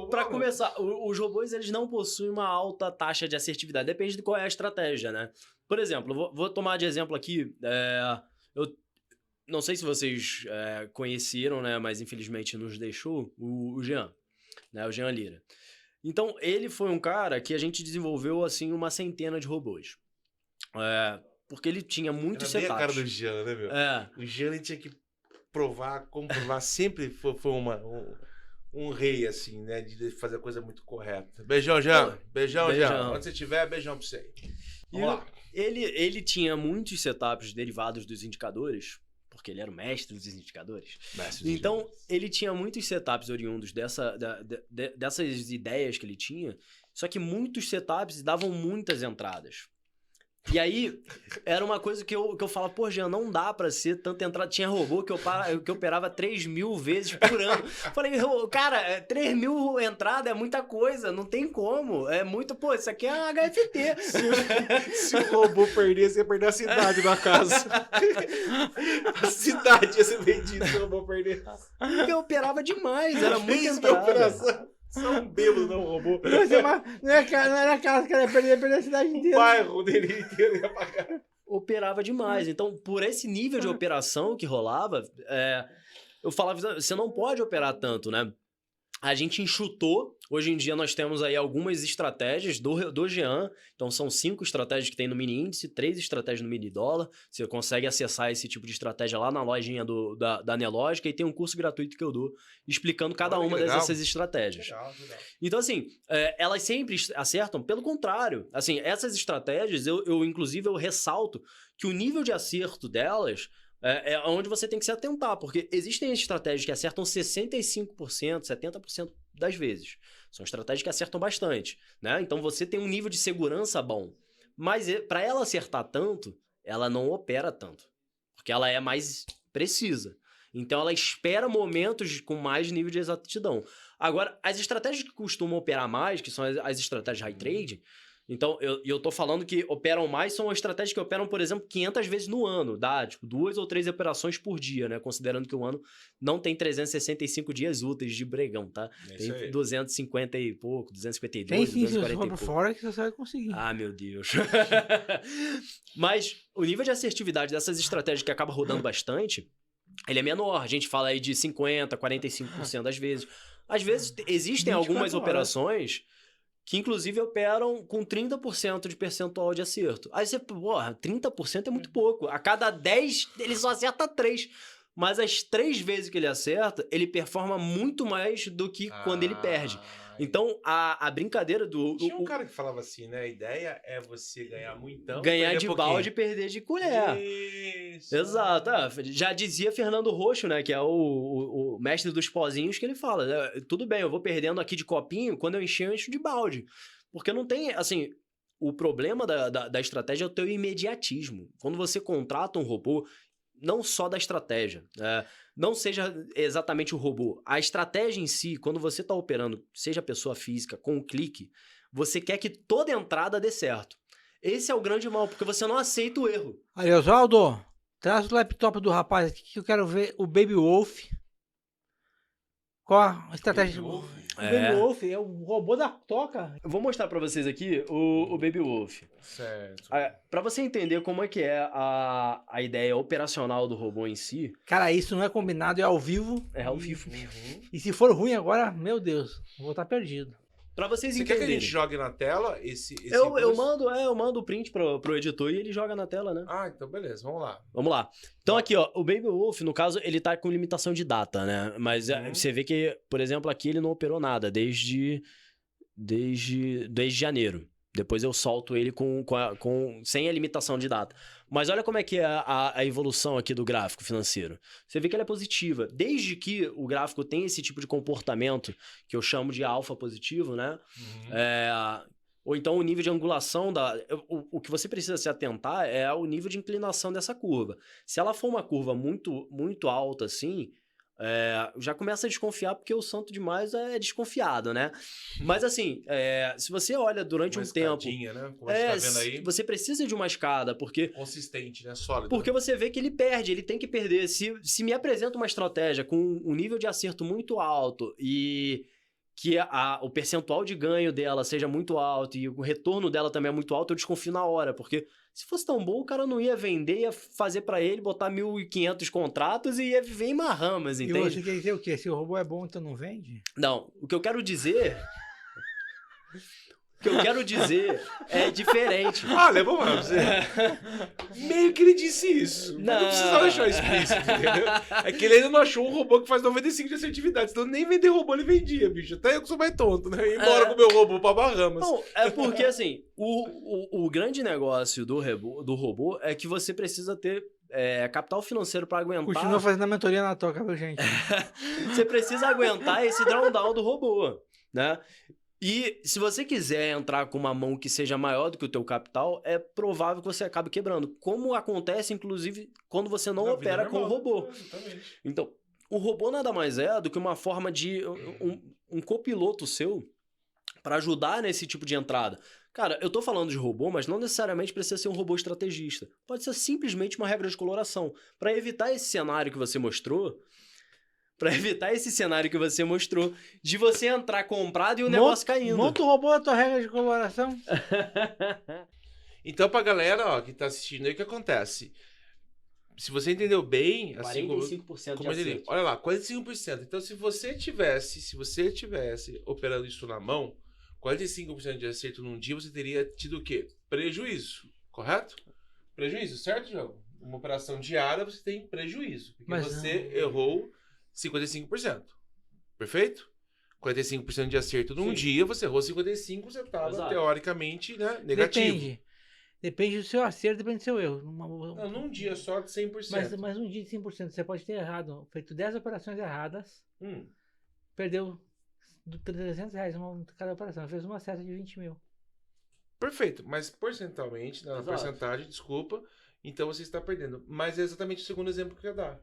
pra começar, os robôs eles não possuem uma alta taxa de assertividade. Depende de qual é a estratégia, né? Por exemplo, vou tomar de exemplo aqui... eu não sei se vocês conheceram, né? Mas infelizmente nos deixou o Jean. Né, o Jean Lira. Então, ele foi um cara que a gente desenvolveu, assim, uma centena de robôs. Porque ele tinha muitos setups. Era bem a cara do Jean, né, meu? O Jean, ele tinha que comprovar, sempre foi um rei, assim, né, de fazer a coisa muito correta. Beijão, Jean. Beijão, Jean. Onde você estiver, beijão pra você. Vamos lá. Ele tinha muitos setups derivados dos indicadores, porque ele era o mestre dos indicadores. Então, ele tinha muitos setups oriundos dessas ideias que ele tinha, só que muitos setups davam muitas entradas. E aí, era uma coisa que eu falava, pô, Jean, não dá pra ser tanta entrada. Tinha robô que eu operava 3.000 vezes por ano. Falei, cara, 3.000 entradas é muita coisa, não tem como. É muito, pô, isso aqui é um HFT. Se o robô perder, você ia perder a cidade da casa. A cidade ia ser vendida se o robô perder. Porque eu operava demais, era muita entrada. Só um bêbado, não um robô. Não era aquela que ia perder a cidade inteira. O bairro dele inteiro ia pagar. Operava demais. Então, por esse nível de operação que rolava, eu falava, você não pode operar tanto, né? A gente enxutou. Hoje em dia nós temos aí algumas estratégias do Jean. Então são 5 estratégias que tem no mini índice, 3 estratégias no mini dólar. Você consegue acessar esse tipo de estratégia lá na lojinha da Nelogica e tem um curso gratuito que eu dou explicando cada uma dessas estratégias. Legal. Então assim, elas sempre acertam. Pelo contrário, assim, essas estratégias, inclusive eu ressalto que o nível de acerto delas é onde você tem que se atentar, porque existem estratégias que acertam 65%, 70% das vezes. São estratégias que acertam bastante, né? Então você tem um nível de segurança bom. Mas para ela acertar tanto, ela não opera tanto, porque ela é mais precisa. Então, ela espera momentos com mais nível de exatidão. Agora, as estratégias que costumam operar mais, que são as estratégias high trade, então, eu tô falando que operam mais, são estratégias que operam, por exemplo, 500 vezes no ano, dá, tipo, 2 ou 3 operações por dia, né? Considerando que o ano não tem 365 dias úteis de bregão, tá? Tem 250 e pouco, 252, tem sim, 240 se e for pouco. por fora que você vai conseguir. Ah, meu Deus. Mas o nível de assertividade dessas estratégias que acaba rodando bastante, ele é menor. A gente fala aí de 50%, 45% às vezes. Às vezes existem 24 algumas horas. operações que inclusive operam com 30% de percentual de acerto. Aí você, porra, 30% é muito pouco. A cada 10, ele só acerta 3. Mas as 3 vezes que ele acerta, ele performa muito mais do que quando ele perde. Então, a brincadeira do... Tinha um cara que falava assim, né? A ideia é você ganhar muitão, ganhar de pouquinho. balde e perder de colher. Isso. Exato. Já dizia Fernando Roxo, né? Que é o mestre dos pozinhos, que ele fala, né, tudo bem, eu vou perdendo aqui de copinho, quando eu encher, eu encho de balde. Porque não tem, assim... O problema da estratégia é o teu imediatismo. Quando você contrata um robô, não só da estratégia, não seja exatamente o robô. A estratégia em si, quando você está operando, seja pessoa física, com um clique, você quer que toda entrada dê certo. Esse é o grande mal, porque você não aceita o erro. Aí, Oswaldo, traz o laptop do rapaz aqui que eu quero ver o Baby Wolf. Qual a estratégia? Baby Wolf? O Baby Wolf é o robô da toca. Eu vou mostrar pra vocês aqui o Baby Wolf. Certo. Pra você entender como é que é a ideia operacional do robô em si. Cara, isso não é combinado, é ao vivo. É ao vivo. E se for ruim agora, meu Deus, vou estar perdido. Pra vocês Você entenderem. quer que a gente jogue na tela esse eu mando o print pro editor e ele joga na tela, né? Ah, então beleza, vamos lá. Vamos lá. Então aqui, ó, o Baby Wolf, no caso, ele tá com limitação de data, né? Mas você vê que, por exemplo, aqui ele não operou nada desde janeiro. Depois eu solto ele sem a limitação de data. Mas olha como é que é a evolução aqui do gráfico financeiro. Você vê que ela é positiva. Desde que o gráfico tem esse tipo de comportamento, que eu chamo de alfa positivo, né? Ou então o nível de angulação o que você precisa se atentar é o nível de inclinação dessa curva. Se ela for uma curva muito, muito alta assim, já começa a desconfiar porque o santo demais é desconfiado, né? Mas assim, se você olha durante um tempo... né? Como você tá vendo aí. Você precisa de uma escada, porque... Consistente, né? Sólida. Porque você vê que ele perde, ele tem que perder. Se me apresenta uma estratégia com um nível de acerto muito alto e que o percentual de ganho dela seja muito alto e o retorno dela também é muito alto, eu desconfio na hora, porque se fosse tão bom, o cara não ia vender, ia fazer pra ele, botar 1.500 contratos e ia viver em Bahamas, entende? E você quer dizer o quê? Se o robô é bom, então não vende? Não, o que eu quero dizer... O que eu quero dizer é diferente. Olha, vamos lá. Meio que ele disse isso. Não precisava deixar explícito, entendeu? É que ele ainda não achou um robô que faz 95 de assertividade. Então nem vender robô ele vendia, bicho. Até eu que sou mais tonto, né? Ir embora com o meu robô pra Bahamas. Não, é porque, assim, o grande negócio do robô é que você precisa ter capital financeiro pra aguentar... Continua fazendo a mentoria na toca, viu, gente? Você precisa aguentar esse drawdown do robô, né? E se você quiser entrar com uma mão que seja maior do que o teu capital, é provável que você acabe quebrando. Como acontece, inclusive, quando você não opera com o robô. Exatamente. Então, o robô nada mais é do que uma forma de um copiloto seu para ajudar nesse tipo de entrada. Cara, eu tô falando de robô, mas não necessariamente precisa ser um robô estrategista. Pode ser simplesmente uma regra de coloração. Para evitar esse cenário que você mostrou... de você entrar comprado e o negócio caindo. Monta o robô da tua regra de coloração. Então, pra galera ó, que tá assistindo aí, o que acontece? Se você entendeu bem... 45% como de acerto. Olha lá, 45%. Então, se você tivesse operando isso na mão, 45% de acerto num dia, você teria tido o quê? Prejuízo, correto? Prejuízo, certo, João? Uma operação diária, você tem prejuízo. Porque você errou 55%. Perfeito? 45% de acerto num dia, você errou 55%, você estava teoricamente, né, negativo. Depende do seu acerto, depende do seu erro. Não, num dia só de 100%. Mas um dia de 100%, você pode ter errado, feito 10 operações erradas, perdeu R$300 cada operação, fez uma certa de 20 mil. Perfeito, mas porcentualmente, na porcentagem, desculpa, então você está perdendo. Mas é exatamente o segundo exemplo que eu ia dar.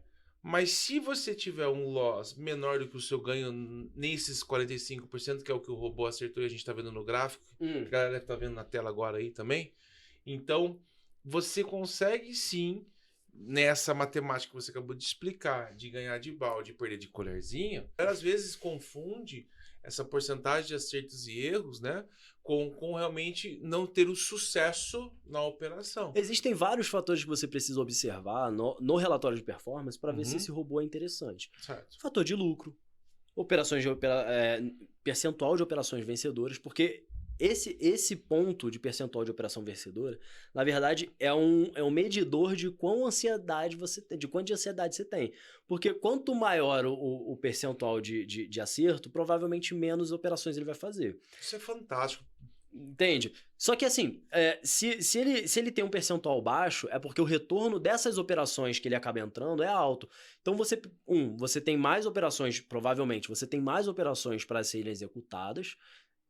Mas se você tiver um loss menor do que o seu ganho nesses 45%, que é o que o robô acertou e a gente tá vendo no gráfico, a galera que tá vendo na tela agora aí também, então você consegue sim, nessa matemática que você acabou de explicar, de ganhar de balde e perder de colherzinha, às vezes confunde essa porcentagem de acertos e erros, né, com realmente não ter o sucesso na operação. Existem vários fatores que você precisa observar no relatório de performance para ver se esse robô é interessante. Certo. Fator de lucro, percentual de operações vencedoras, porque esse ponto de percentual de operação vencedora, na verdade, é um medidor de quanto de ansiedade você tem. Porque quanto maior o percentual de acerto, provavelmente menos operações ele vai fazer. Isso é fantástico. Entende? Só que assim, se ele tem um percentual baixo, é porque o retorno dessas operações que ele acaba entrando é alto. Então você tem mais operações, provavelmente, você tem mais operações para serem executadas,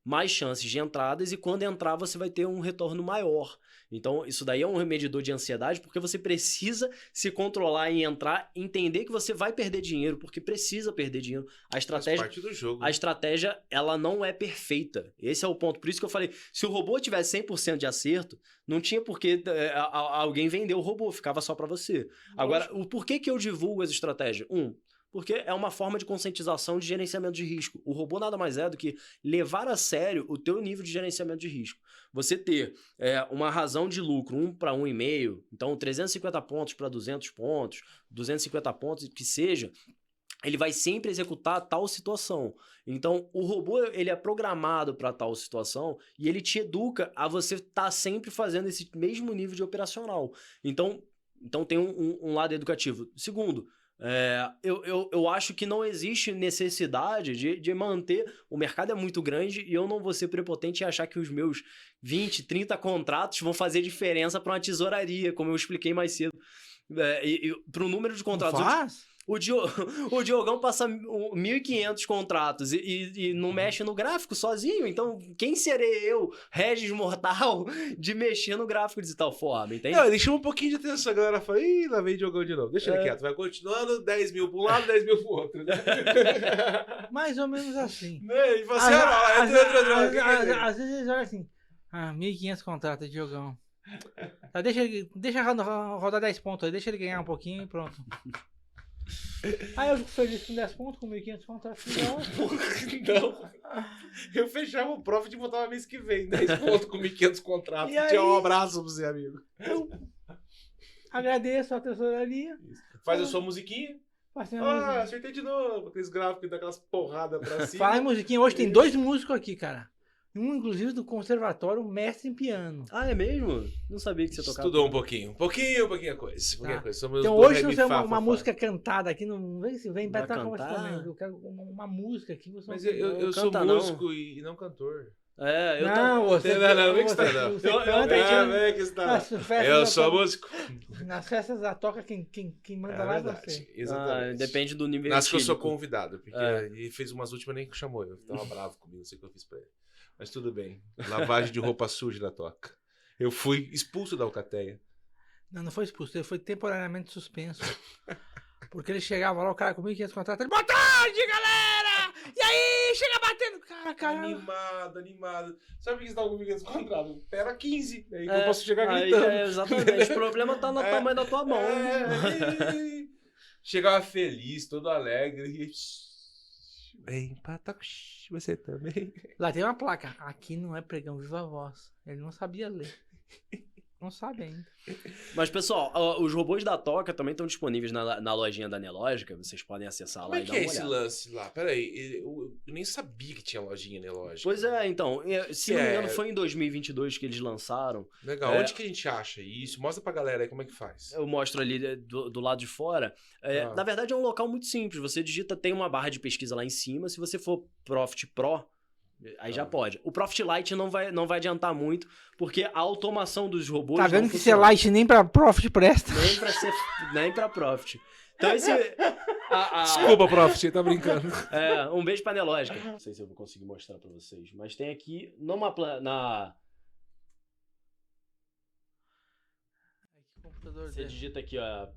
mais chances de entradas, e quando entrar você vai ter um retorno maior. Então isso daí é um medidor de ansiedade, porque você precisa se controlar em entrar, entender que você vai perder dinheiro, porque precisa perder dinheiro. Faz parte do jogo. A estratégia, ela não é perfeita. Esse é o ponto. Por isso que eu falei, se o robô tivesse 100% de acerto, não tinha por que alguém vender o robô, ficava só para você. Lógico. Agora, o porquê que eu divulgo as estratégias? Porque é uma forma de conscientização de gerenciamento de risco. O robô nada mais é do que levar a sério o teu nível de gerenciamento de risco. Você ter uma razão de lucro 1 para 1,5, então 350 pontos para 200 pontos, 250 pontos, que seja, ele vai sempre executar tal situação. Então, o robô ele é programado para tal situação e ele te educa a você estar sempre fazendo esse mesmo nível de operacional. Então tem um lado educativo. Segundo, eu acho que não existe necessidade de manter. O mercado é muito grande e eu não vou ser prepotente e achar que os meus 20, 30 contratos vão fazer diferença para uma tesouraria, como eu expliquei mais cedo. Para o número de contratos. Não faz? O Diogão passa 1.500 contratos e não mexe no gráfico sozinho. Então, quem serei eu, Regis Mortal, de mexer no gráfico de tal forma, entende? Não, ele chama um pouquinho de atenção. A galera fala, ih, lá vem Diogão de novo. Deixa ele quieto. Vai continuando 10 mil para um lado, 10 mil para o outro. Mais ou menos assim. E você, às vezes eles olham assim, 1.500 contratos, Diogão. Tá, deixa rodar 10 pontos aí, deixa ele ganhar um pouquinho e pronto. Aí eu fico feliz com 10 pontos, com 1.500 contratos. Não. Eu fechava o profit e botava mês que vem. 10 pontos com 1.500 contratos. E aí, tinha um abraço pra você, amigo. Eu agradeço a tesouraria. Faz a sua musiquinha. Musiquinha. Acertei de novo. Aqueles gráficos daquelas porradas pra cima. Fala em musiquinha. Hoje tem 2 músicos aqui, cara. Um, inclusive, do conservatório, mestre em piano. Ah, é mesmo? Não sabia que você tocava. Estudou um pouquinho. Pouquinho a coisa. Tá. Somos então hoje, se você uma música cantada aqui, não vem se vem pra estar conversando também. Eu quero uma música aqui. Mas eu sou músico e não cantor. Eu sou músico. Nas festas da toca, quem manda lá é você. Exatamente. Depende do nível. Acho que eu sou convidado, porque ele fez umas últimas nem que chamou. Eu tava bravo comigo, não sei o que eu fiz pra ele. Mas tudo bem. Lavagem de roupa suja da toca. Eu fui expulso da Alcateia. Não foi expulso, ele foi temporariamente suspenso. Porque ele chegava lá, o cara com 1.500 contratos, ele, boa tarde, galera! E aí, chega batendo. Cara. Animado. Sabe por que você tava com 1.500 contratos? Era 15. Aí eu posso chegar gritando. Exatamente. O problema tá no tamanho da tua mão. Chegava feliz, todo alegre. Vem, Pataco, você também. Lá tem uma placa. Aqui não é pregão, viva a voz. Ele não sabia ler. Não sabe ainda. Mas, pessoal, os robôs da Toca também estão disponíveis na lojinha da Nelogica. Vocês podem acessar lá e dar uma olhada. Como é que é esse lance lá? Peraí, eu nem sabia que tinha lojinha Nelogica. Pois é, então. Se não me engano, foi em 2022 que eles lançaram. Legal. Onde que a gente acha isso? Mostra pra galera aí como é que faz. Eu mostro ali do lado de fora. Na verdade, é um local muito simples. Você digita, tem uma barra de pesquisa lá em cima. Se você for Profit Pro, aí já pode. O Profit Lite não vai adiantar muito, porque a automação dos robôs... Tá vendo que ser Lite nem pra Profit presta? Nem pra Profit. Então esse... Desculpa, Profit, tá brincando. Um beijo pra Nelogica. Não sei se eu vou conseguir mostrar pra vocês, mas tem aqui computador Você dele. digita aqui, ó.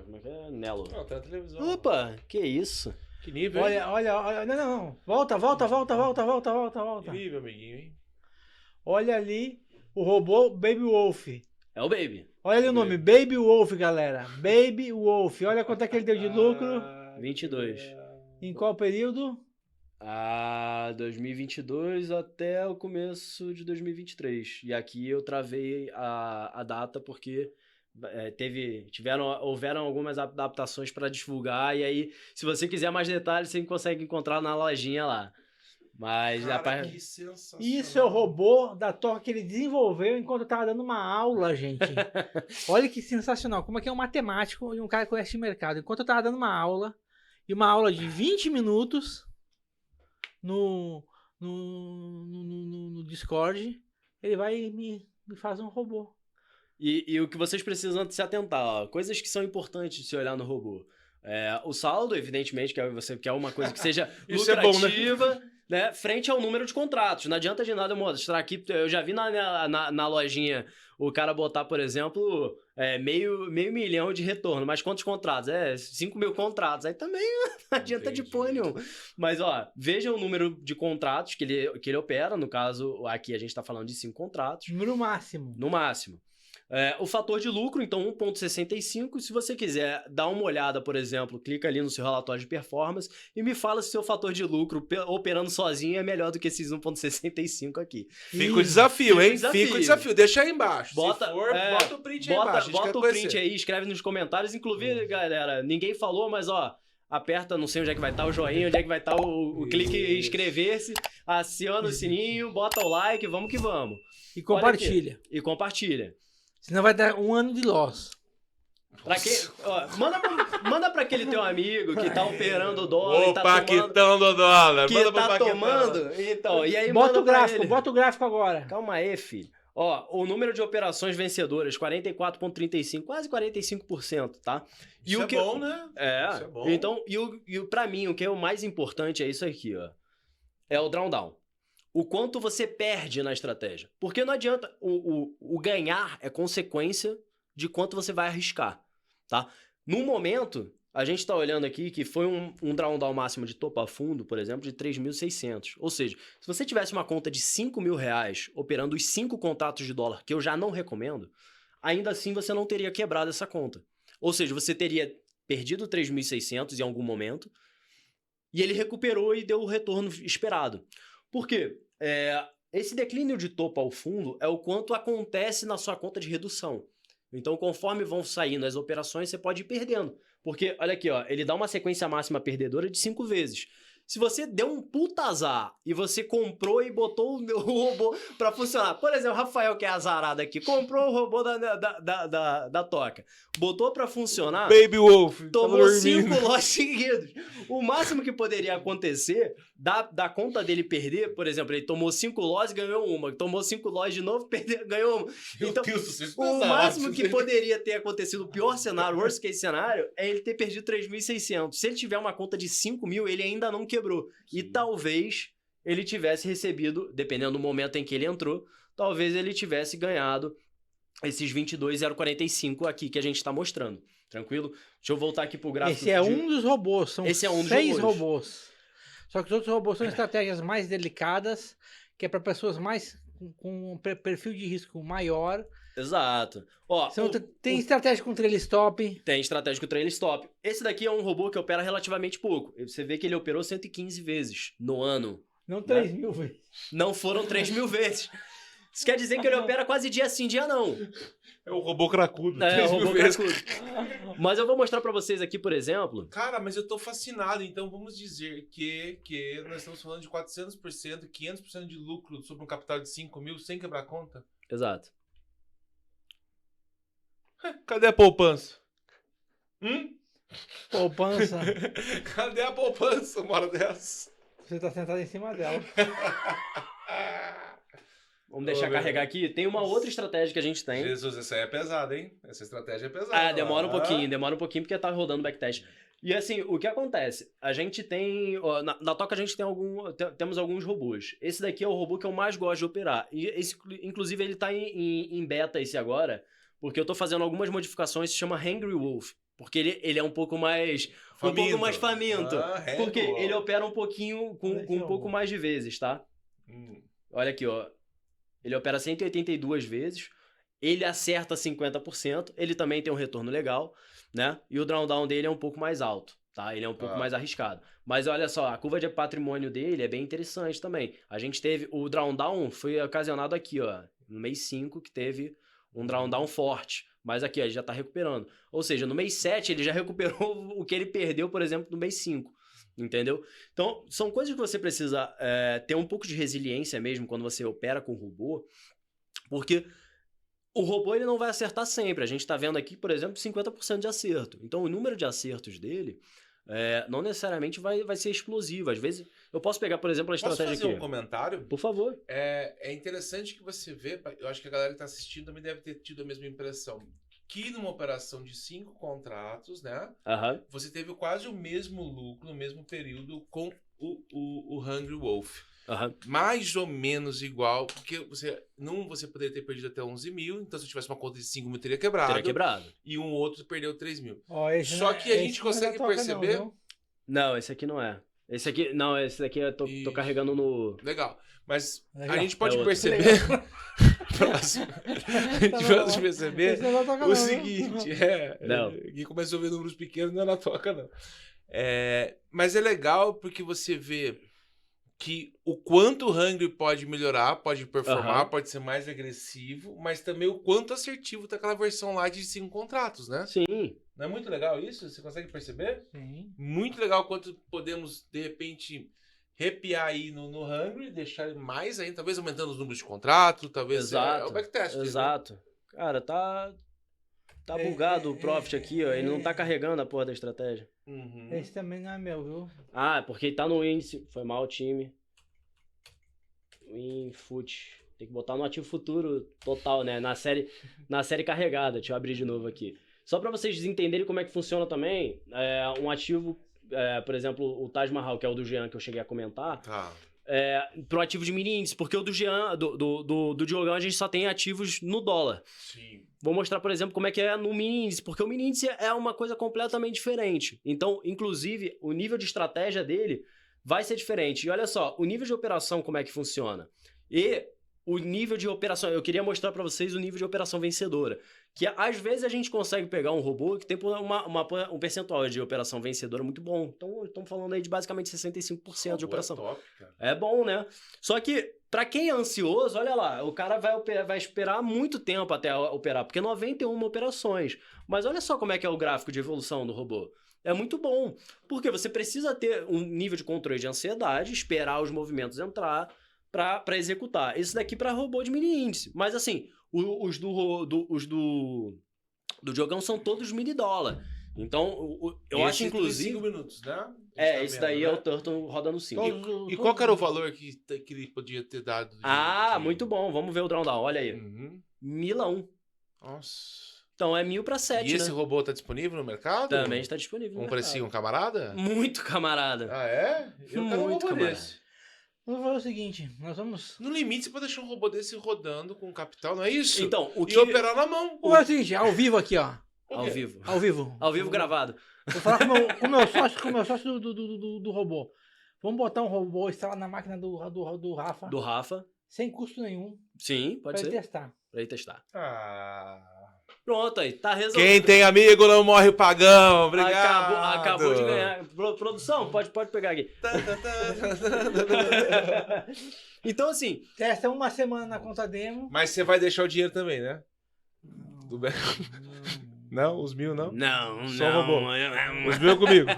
Como é que é? Nelo. Não, tá na televisão. Opa, que isso? Que nível, hein? Olha. Não. Volta. Que nível, amiguinho, hein? Olha ali o robô Baby Wolf. É o Baby. Olha ali o nome, Baby Wolf, galera. Baby Wolf. Olha quanto é que ele deu de lucro. 22. Em qual período? 2022 até o começo de 2023. E aqui eu travei a data porque houveram algumas adaptações para divulgar. E aí, se você quiser mais detalhes, você consegue encontrar na lojinha lá. Mas Cara, que sensacional. Isso é o robô da toca que ele desenvolveu enquanto eu tava dando uma aula, gente. Olha que sensacional. Como é que é um matemático e um cara que conhece de mercado. Enquanto eu tava dando uma aula, e uma aula de 20 minutos no Discord, ele vai e me faz um robô. E o que vocês precisam se atentar, ó, coisas que são importantes de se olhar no robô. O saldo, evidentemente, que você quer uma coisa que seja lucrativa, né, frente ao número de contratos. Não adianta de nada eu mostrar aqui, eu já vi na lojinha o cara botar, por exemplo, meio milhão de retorno, mas quantos contratos? 5 mil contratos, aí também não adianta de pôr nenhum. Mas, ó, veja o número de contratos que ele opera, no caso, aqui a gente tá falando de 5 contratos. Número máximo. No máximo. O fator de lucro, então 1,65. Se você quiser dar uma olhada, por exemplo, clica ali no seu relatório de performance e me fala se o seu fator de lucro operando sozinho é melhor do que esses 1,65 aqui. Fica o desafio, hein? Fica o desafio. Deixa aí embaixo. Bota o print aí embaixo. Bota o print aí, escreve nos comentários. Inclusive, galera, ninguém falou, mas ó, aperta, não sei onde é que vai estar o joinha, onde é que vai estar o clique em inscrever-se, aciona o sininho, bota o like, vamos que vamos. E compartilha. E compartilha. Senão vai dar um ano de loss. Pra quem, ó, manda pra aquele teu amigo que tá operando o dólar. O paquitão do dólar. Que manda tá tomando. Então, e aí bota o gráfico agora. Calma aí, filho. Ó, o número de operações vencedoras, 44,35, quase 45%, tá? Isso é bom, né? Isso é bom. Então, pra mim, o que é o mais importante é isso aqui, ó. É o drawdown. O quanto você perde na estratégia. Porque não adianta, o ganhar é consequência de quanto você vai arriscar, tá? No momento, a gente tá olhando aqui que foi um drawdown máximo de topo a fundo, por exemplo, de 3.600. Ou seja, se você tivesse uma conta de R$5.000 operando os 5 contratos de dólar, que eu já não recomendo, ainda assim você não teria quebrado essa conta. Ou seja, você teria perdido 3.600 em algum momento e ele recuperou e deu o retorno esperado. Por quê? Esse declínio de topo ao fundo é o quanto acontece na sua conta de redução. Então, conforme vão saindo as operações, você pode ir perdendo. Porque, olha aqui, ó, ele dá uma sequência máxima perdedora de 5 vezes. Se você deu um puta azar e você comprou e botou o robô pra funcionar. Por exemplo, o Rafael, que é azarado aqui, comprou o robô da toca. Botou pra funcionar. Baby Wolf. Tomou 5 lotes seguidos. O máximo que poderia acontecer da conta dele perder, por exemplo, ele tomou 5 lotes e ganhou uma. Tomou 5 lotes de novo, ganhou uma. Então, o máximo que poderia ter acontecido, o pior cenário, worst case cenário, é ele ter perdido 3.600. Se ele tiver uma conta de 5.000, ele ainda não quebrou. Sim. E talvez ele tivesse recebido, dependendo do momento em que ele entrou, talvez ele tivesse ganhado esses 22,045 aqui que a gente está mostrando. Tranquilo? Deixa eu voltar aqui pro gráfico. Esse é um dos robôs, são 6 robôs. Só que os outros robôs são estratégias mais delicadas, que é para pessoas mais com um perfil de risco maior. Exato. Ó, tem estratégia com trail stop. Tem estratégia com trail stop. Esse daqui é um robô que opera relativamente pouco. Você vê que ele operou 115 vezes no ano. Não 3.000 vezes. Não foram 3.000 vezes. Isso quer dizer que ele opera quase dia sim, dia não. É o robô cracudo. É o robô cracudo. Mas eu vou mostrar pra vocês aqui, por exemplo. Cara, mas eu tô fascinado. Então vamos dizer que nós estamos falando de 400%, 500% de lucro sobre um capital de 5.000 sem quebrar a conta? Exato. Cadê a poupança? Poupança? Cadê a poupança, uma hora dessa? Você tá sentado em cima dela. Vamos deixar carregar aqui. Tem uma outra estratégia que a gente tem. Jesus, essa aí é pesada, hein? Essa estratégia é pesada. Demora um pouquinho porque tá rodando backtest. E assim, o que acontece? A gente tem... Na Toca a gente temos alguns robôs. Esse daqui é o robô que eu mais gosto de operar. E esse, inclusive ele tá em beta esse agora, porque eu tô fazendo algumas modificações, se chama Hungry Wolf, porque ele é um pouco mais faminto, porque ele opera um pouquinho com um pouco mais de vezes, tá? Olha aqui, ó. Ele opera 182 vezes, ele acerta 50%, ele também tem um retorno legal, né? E o drawdown dele é um pouco mais alto, tá? Ele é um pouco mais arriscado. Mas olha só, a curva de patrimônio dele é bem interessante também. A gente teve, o drawdown foi ocasionado aqui, ó, no mês 5, que teve um drawdown forte. Mas aqui, ó, ele já tá recuperando. Ou seja, no mês 7 ele já recuperou o que ele perdeu, por exemplo, no mês 5. Entendeu? Então, são coisas que você precisa ter um pouco de resiliência mesmo quando você opera com o robô, porque o robô ele não vai acertar sempre. A gente está vendo aqui, por exemplo, 50% de acerto. Então, o número de acertos dele não necessariamente vai ser explosivo. Às vezes, eu posso pegar, por exemplo, a estratégia aqui. Posso fazer um comentário? Por favor. É interessante que você vê, eu acho que a galera que está assistindo também deve ter tido a mesma impressão, que numa operação de 5 contratos, né? Você teve quase o mesmo lucro no mesmo período com o Hungry Wolf. Mais ou menos igual, porque você poderia ter perdido até 11 mil, então se eu tivesse uma conta de 5 mil, teria quebrado. E um outro perdeu 3 mil. Só que a gente consegue perceber... Não, esse aqui não é. Esse daqui eu tô carregando no... Legal. Mas a gente pode perceber... Próximo. A gente pode perceber o seguinte, que começou a ver números pequenos, não é na toca, não. Mas é legal porque você vê que o quanto o Hungry pode melhorar, pode performar, pode ser mais agressivo, mas também o quanto assertivo tá aquela versão lá de 5 contratos, né? Sim. Não é muito legal isso? Você consegue perceber? Sim. Muito legal quanto podemos, de repente... repiar aí no Hungry, deixar ele mais ainda, talvez aumentando os números de contrato, talvez... Exato, é o backtest. Exato. Né? Cara, tá bugado o Profit aqui, ó. Ele não tá carregando a porra da estratégia. Esse também não é meu, viu? Ah, porque tá no índice. Foi mal o time. Winfoot. Tem que botar no ativo futuro total, né? Na série carregada. Deixa eu abrir de novo aqui. Só pra vocês entenderem como é que funciona também, um ativo... por exemplo, o Taj Mahal, que é o do Jean, que eu cheguei a comentar, pro ativo de mini índice, porque o do Jean, do Diogão, a gente só tem ativos no dólar. Sim. Vou mostrar, por exemplo, como é que é no mini índice, porque o mini índice é uma coisa completamente diferente. Então, inclusive, o nível de estratégia dele vai ser diferente. E olha só, o nível de operação, como é que funciona. E o nível de operação, eu queria mostrar para vocês o nível de operação vencedora. Que às vezes a gente consegue pegar um robô que tem um percentual de operação vencedora muito bom. Então, estamos falando aí de basicamente 65% de operação. Top, cara. É bom, né? Só que, para quem é ansioso, olha lá, o cara vai esperar muito tempo até operar, porque 91 operações. Mas olha só como é que é o gráfico de evolução do robô. É muito bom, porque você precisa ter um nível de controle de ansiedade, esperar os movimentos entrar para executar. Esse daqui para robô de mini índice. Mas assim, os do Diogão são todos mini dólar. Então, eu acho inclusive... 5 minutos, né? Esse daí é o Turtle rodando 5. E qual que era o valor que ele podia ter dado? Muito bom. Vamos ver o drawdown. Olha aí. 1001. Nossa. Então é 1000 para 7, E esse robô tá disponível no mercado? Também está disponível no mercado. Precinho, camarada? Muito camarada. Ah, é? Eu quero um robô desse. Vamos fazer o seguinte, nós vamos... No limite, você pode deixar um robô desse rodando com capital, não é isso? Então, E operar na mão. Vamos fazer o seguinte, ao vivo aqui, ó. Ao vivo. Ao vivo gravado. Vou falar com o meu sócio do robô. Vamos botar um robô, instalar na máquina do Rafa. Do Rafa. Sem custo nenhum. Sim, pode ser. Pra ele testar. Pra ele testar. Ah... Pronto, aí, tá resolvido. Quem tem amigo não morre o pagão, obrigado. Acabou de ganhar. Produção, pode pegar aqui. Então, assim... Testa uma semana na conta demo. Mas você vai deixar o dinheiro também, né? Não, os 1000 não? Não, Só o robô. Os 1000 comigo.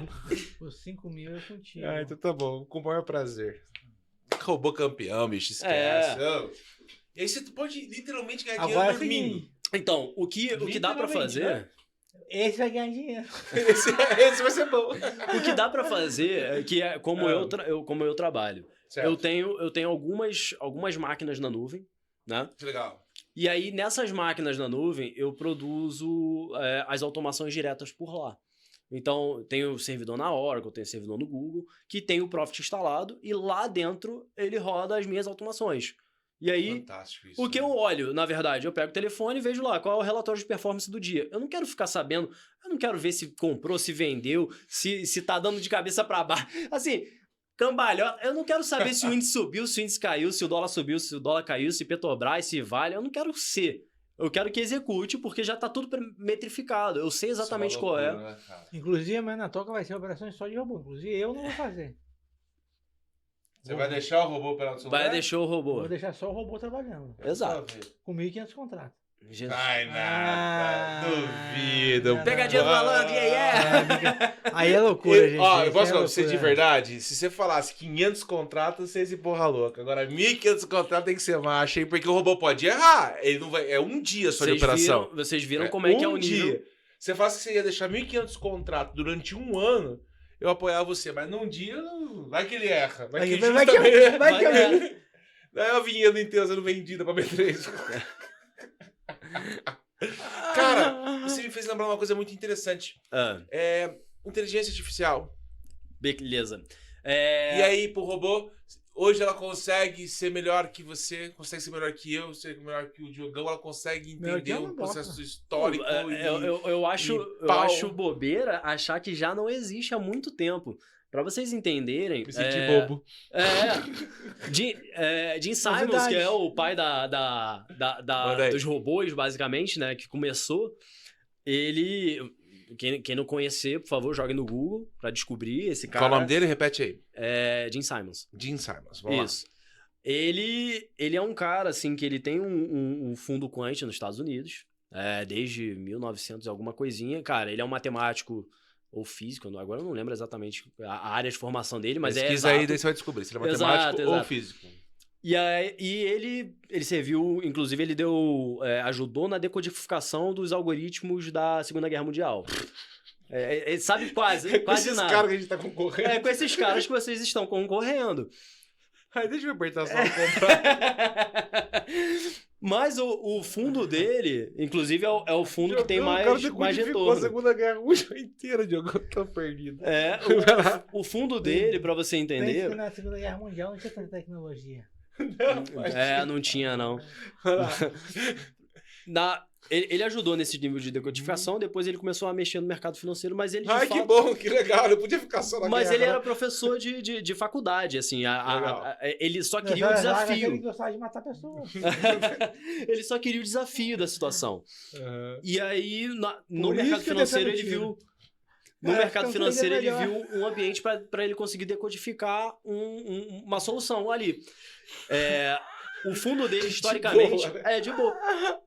Os 5 mil é contigo. Então tá bom, com o maior prazer. Robô campeão, bicho, esquece. E aí você pode literalmente ganhar dinheiro dormindo. Então, o que dá pra fazer... Né? Esse vai ganhar dinheiro. Esse vai ser bom. O que dá pra fazer, que é como eu trabalho. Certo. Eu tenho algumas máquinas na nuvem, né? Que legal. E aí, nessas máquinas na nuvem, eu produzo as automações diretas por lá. Então, tenho servidor na Oracle, tenho servidor no Google, que tem o Profit instalado, e lá dentro ele roda as minhas automações. E aí, Fantástico isso, o que eu olho, na verdade, eu pego o telefone e vejo lá qual é o relatório de performance do dia. Eu não quero ficar sabendo, eu não quero ver se comprou, se vendeu, se tá dando de cabeça para baixo. Assim, cambalhota, eu não quero saber se o índice subiu, se o índice caiu, se o dólar subiu, se o dólar caiu, se Petrobras, se Vale, eu não quero ser. Eu quero que execute, porque já tá tudo metrificado. Eu sei exatamente qual é. Né, Inclusive, amanhã na toca vai ser operações só de robô. Inclusive, eu não vou fazer. Você vai deixar o robô operar no celular? Vai deixar o robô. Vou deixar só o robô trabalhando. Exato. Com 1.500 contratos. Jesus. Ai, nada. Duvido. Pegadinha do malandro, yeah! Aí é loucura, gente. Ó, eu posso falar pra Isso é você de loucura. verdade? Se você falasse 500 contratos, você se porra louca. Agora, 1.500 contratos tem que ser macho, hein? Porque o robô pode errar. Ele não vai... É um dia só de operação. Vocês viram como é que é o nível. Dia. Você fala que você ia deixar 1.500 contratos durante um ano, eu apoiava você. Mas num dia, não... vai que ele erra. Vai que Vai que eu- justamente... vai que eu- Vai, Daí a vinheta do inteiro sendo vendida pra B3. Cara, você me fez lembrar uma coisa muito interessante. Inteligência artificial. Beleza. E aí, pro robô, hoje ela consegue ser melhor que você, consegue ser melhor que eu, ser melhor que o Diogão, ela consegue Melhor que entender eu o não processo gosto. histórico. Eu acho bobeira achar que já não existe há muito tempo. Pra vocês entenderem... Me senti bobo. Jim Simons, Novidade. que é o pai Manda aí. dos robôs, basicamente, né? Que começou. Ele... Quem não conhecer, por favor, jogue no Google pra descobrir esse cara. Qual o nome dele? Repete aí. É Jim Simons. Jim Simons. Vamos Isso. Ele é um cara, assim, que ele tem um fundo quant nos Estados Unidos, desde 1900 e alguma coisinha. Cara, ele é um matemático ou físico, agora eu não lembro exatamente a área de formação dele, mas Pesquisa aí, daí você vai descobrir se ele é matemático ou físico. E ele serviu, inclusive ele ajudou na decodificação dos algoritmos da Segunda Guerra Mundial. Ele sabe quase Esses nada. caras que a gente tá concorrendo. Com esses caras que vocês estão concorrendo. Ai, deixa eu apertar só pra comprar. Mas o fundo dele, inclusive, é o fundo que tem mais retorno. A Segunda Guerra Mundial inteira, Diogo, eu tô perdido. O fundo dele, pra você entender... Pensa que na Segunda Guerra Mundial não tinha tanta tecnologia. Não tinha, não. Ele ajudou nesse nível de decodificação, depois ele começou a mexer no mercado financeiro, mas ele de Ai, fato... que bom, que legal, eu podia ficar só na Mas guerra. ele era professor de faculdade, assim, ele só queria o Ele desafio. gostava de matar pessoas. Ele só queria o desafio da situação. Uhum. E aí, no Por isso mercado que eu financeiro, defendo ele tiro. viu... No mercado então financeiro, ele seria viu um ambiente para ele conseguir decodificar uma solução ali. O fundo dele, historicamente... de boa.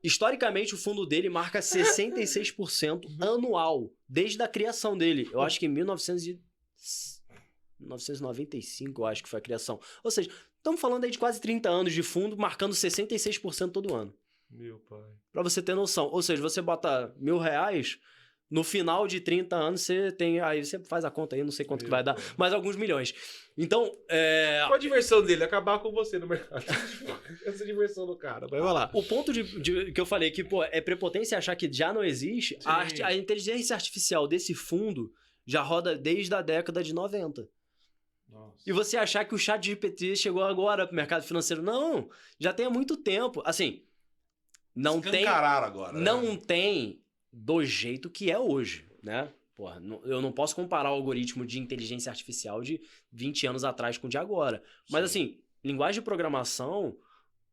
Historicamente, o fundo dele marca 66% anual, desde a criação dele. Eu acho que em 1995, eu acho que foi a criação. Ou seja, estamos falando aí de quase 30 anos de fundo, marcando 66% todo ano. Meu pai. Pra você ter noção. Ou seja, você bota R$1.000... No final de 30 anos, você tem... Aí você faz a conta aí, não sei quanto que vai dar, mas alguns milhões. Então, Qual a diversão dele? Acabar com você no mercado. Essa é a diversão do cara. Vai lá. O ponto que eu falei que, é prepotência achar que já não existe, a inteligência artificial desse fundo já roda desde a década de 90. Nossa. E você achar que o ChatGPT chegou agora pro mercado financeiro. Não, já tem há muito tempo. Assim, não tem... agora. Não tem... do jeito que é hoje, né? Porra, eu não posso comparar o algoritmo de inteligência artificial de 20 anos atrás com o de agora. Mas, assim, linguagem de programação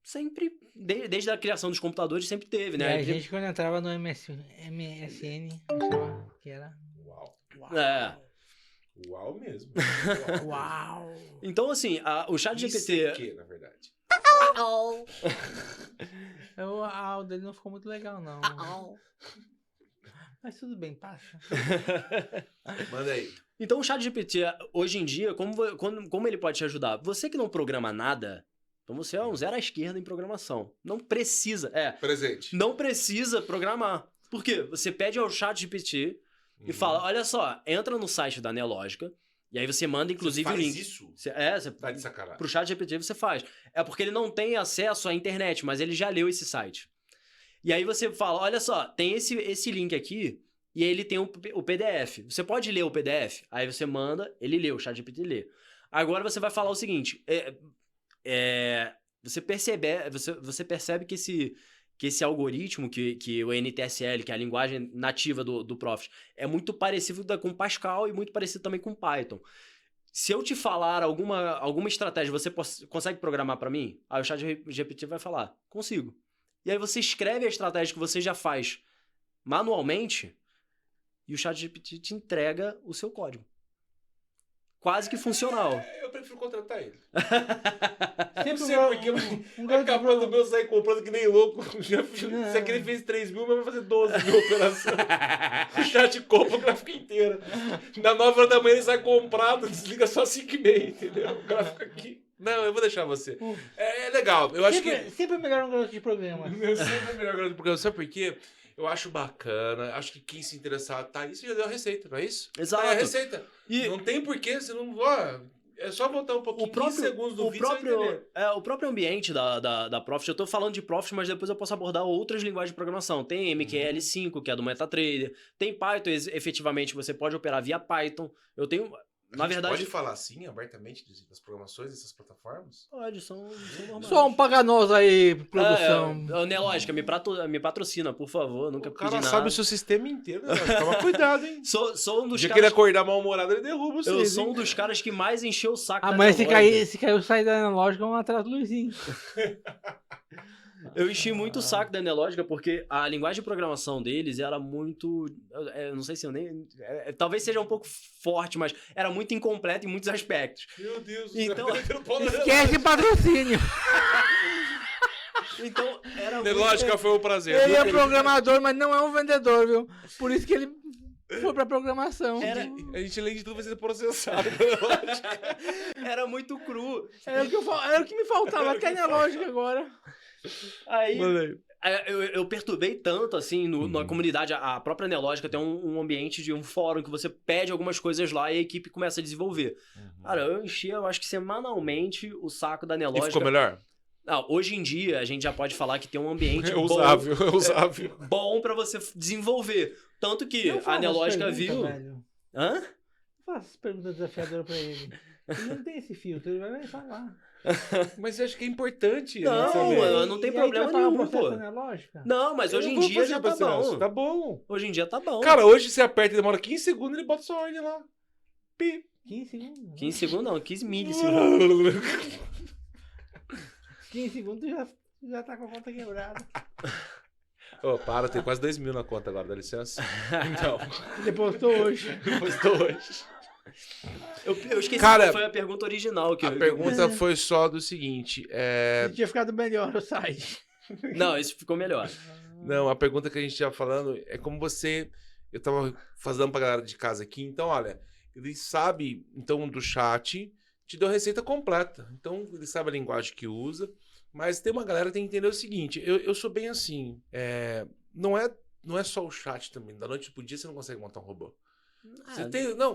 sempre, desde a criação dos computadores, sempre teve, né? A gente, quando entrava no MSN, achava que era... Uau. Uau. Uau mesmo. Uau. Então, assim, o ChatGPT... que, na verdade? O dele não ficou muito legal, não. Mas tudo bem, passa. Manda aí. Então, o ChatGPT, hoje em dia, como ele pode te ajudar? Você que não programa nada, então você é um zero à esquerda em programação. Não precisa, Presente. não precisa programar. Por quê? Você pede ao ChatGPT e fala, olha só, entra no site da Neológica, e aí você manda, inclusive, o link. Isso? Você Tá de sacanagem. pro ChatGPT você faz. É porque ele não tem acesso à internet, mas ele já leu esse site. E aí você fala, olha só, tem esse link aqui, e aí ele tem o PDF. Você pode ler o PDF? Aí você manda, ele lê, o ChatGPT lê. Agora você vai falar o seguinte, você percebe que esse algoritmo, que o NTSL, que é a linguagem nativa do Profit, é muito parecido com Pascal e muito parecido também com Python. Se eu te falar alguma estratégia, você consegue programar para mim? Aí o ChatGPT vai falar, consigo. E aí você escreve a estratégia que você já faz manualmente e o ChatGPT te entrega o seu código. Quase que funcional. Eu prefiro contratar ele. Sempre Não sei porque é capaz do meu sair comprando que nem louco. Se aqui ele fez 3 mil, mas vai fazer 12 mil operações. O chat compra o gráfico inteiro. Da 9 horas da manhã ele sai comprado, desliga só 5h30, entendeu? O gráfico aqui. Não, eu vou deixar você. É legal. Eu acho que... Sempre é melhor um garoto de programa. Sempre é melhor garoto de programa. Sabe por quê? Eu acho bacana, acho que quem se interessar, tá aí, você já deu a receita, não é isso? Exato. Tá aí a receita. E não tem porquê, você não... Ó, é só voltar um pouquinho, 15 segundos do vídeo, você vai entender. O próprio ambiente da Profit, eu tô falando de Profit, mas depois eu posso abordar outras linguagens de programação. Tem MQL5, que é do MetaTrader. Tem Python, efetivamente, você pode operar via Python. Eu tenho... Na verdade, pode falar assim, abertamente, das programações dessas plataformas? Pode, são normais. Só um paga nós aí, produção. Neológica, me patrocina, por favor. Nunca pedi nada. O cara sabe o seu sistema inteiro, né? Toma cuidado, hein? Sou um dos dia caras... que ele acordar mal-humorado, ele derruba você. Eu sou um dos caras que mais encheu o saco da Mas Neológica. se caiu, sai da analógica, vamos atrás do Luizinho. Eu enchi muito o saco da Neológica porque a linguagem de programação deles era muito... não sei se eu nem... talvez seja um pouco forte, mas era muito incompleta em muitos aspectos. Meu Deus, então, esquece patrocínio. Então, era Neológica foi um prazer. Ele é programador, mas não é um vendedor, viu? Por isso que ele foi pra programação. A gente, além de tudo, vai ser processado. Era muito cru. Era o que me faltava, até a lógica agora. Aí, eu perturbei tanto, assim, na comunidade. A própria Neológica tem um ambiente de um fórum que você pede algumas coisas lá e a equipe começa a desenvolver. Cara, eu enchi, eu acho que semanalmente, o saco da Neológica. E ficou melhor? Não, hoje em dia, a gente já pode falar que tem um ambiente usável. Bom pra você desenvolver. Tanto que a Neológica viu... Velho. Hã? Não faça pergunta desafiadora pra ele. Ele não tem esse filtro, ele vai falar. Mas eu acho que é importante. Não, não tem problema nenhum, pô. Lógica? Não, mas hoje em dia já tá bom. Tá bom. Hoje em dia tá bom. Cara, hoje você aperta e demora 15 segundos e ele bota sua ordem lá. Pi. 15 segundos? 15 segundos não, 15 milissegundos. 15 segundos já tá com a conta quebrada. Para, tem quase 2 mil na conta agora, dá licença. Então. Depositou hoje. Eu esqueci Cara, qual foi a pergunta original. A pergunta foi só do seguinte. Tinha ficado melhor o site. Não, isso ficou melhor. Não, a pergunta que a gente estava falando é como você... Eu tava fazendo pra galera de casa aqui. Então, olha, ele sabe, então, do chat, te deu a receita completa. Então, ele sabe a linguagem que usa. Mas tem uma galera que tem que entender o seguinte. Eu sou bem assim. Não é só o chat também. Da noite pro dia você não consegue montar um robô.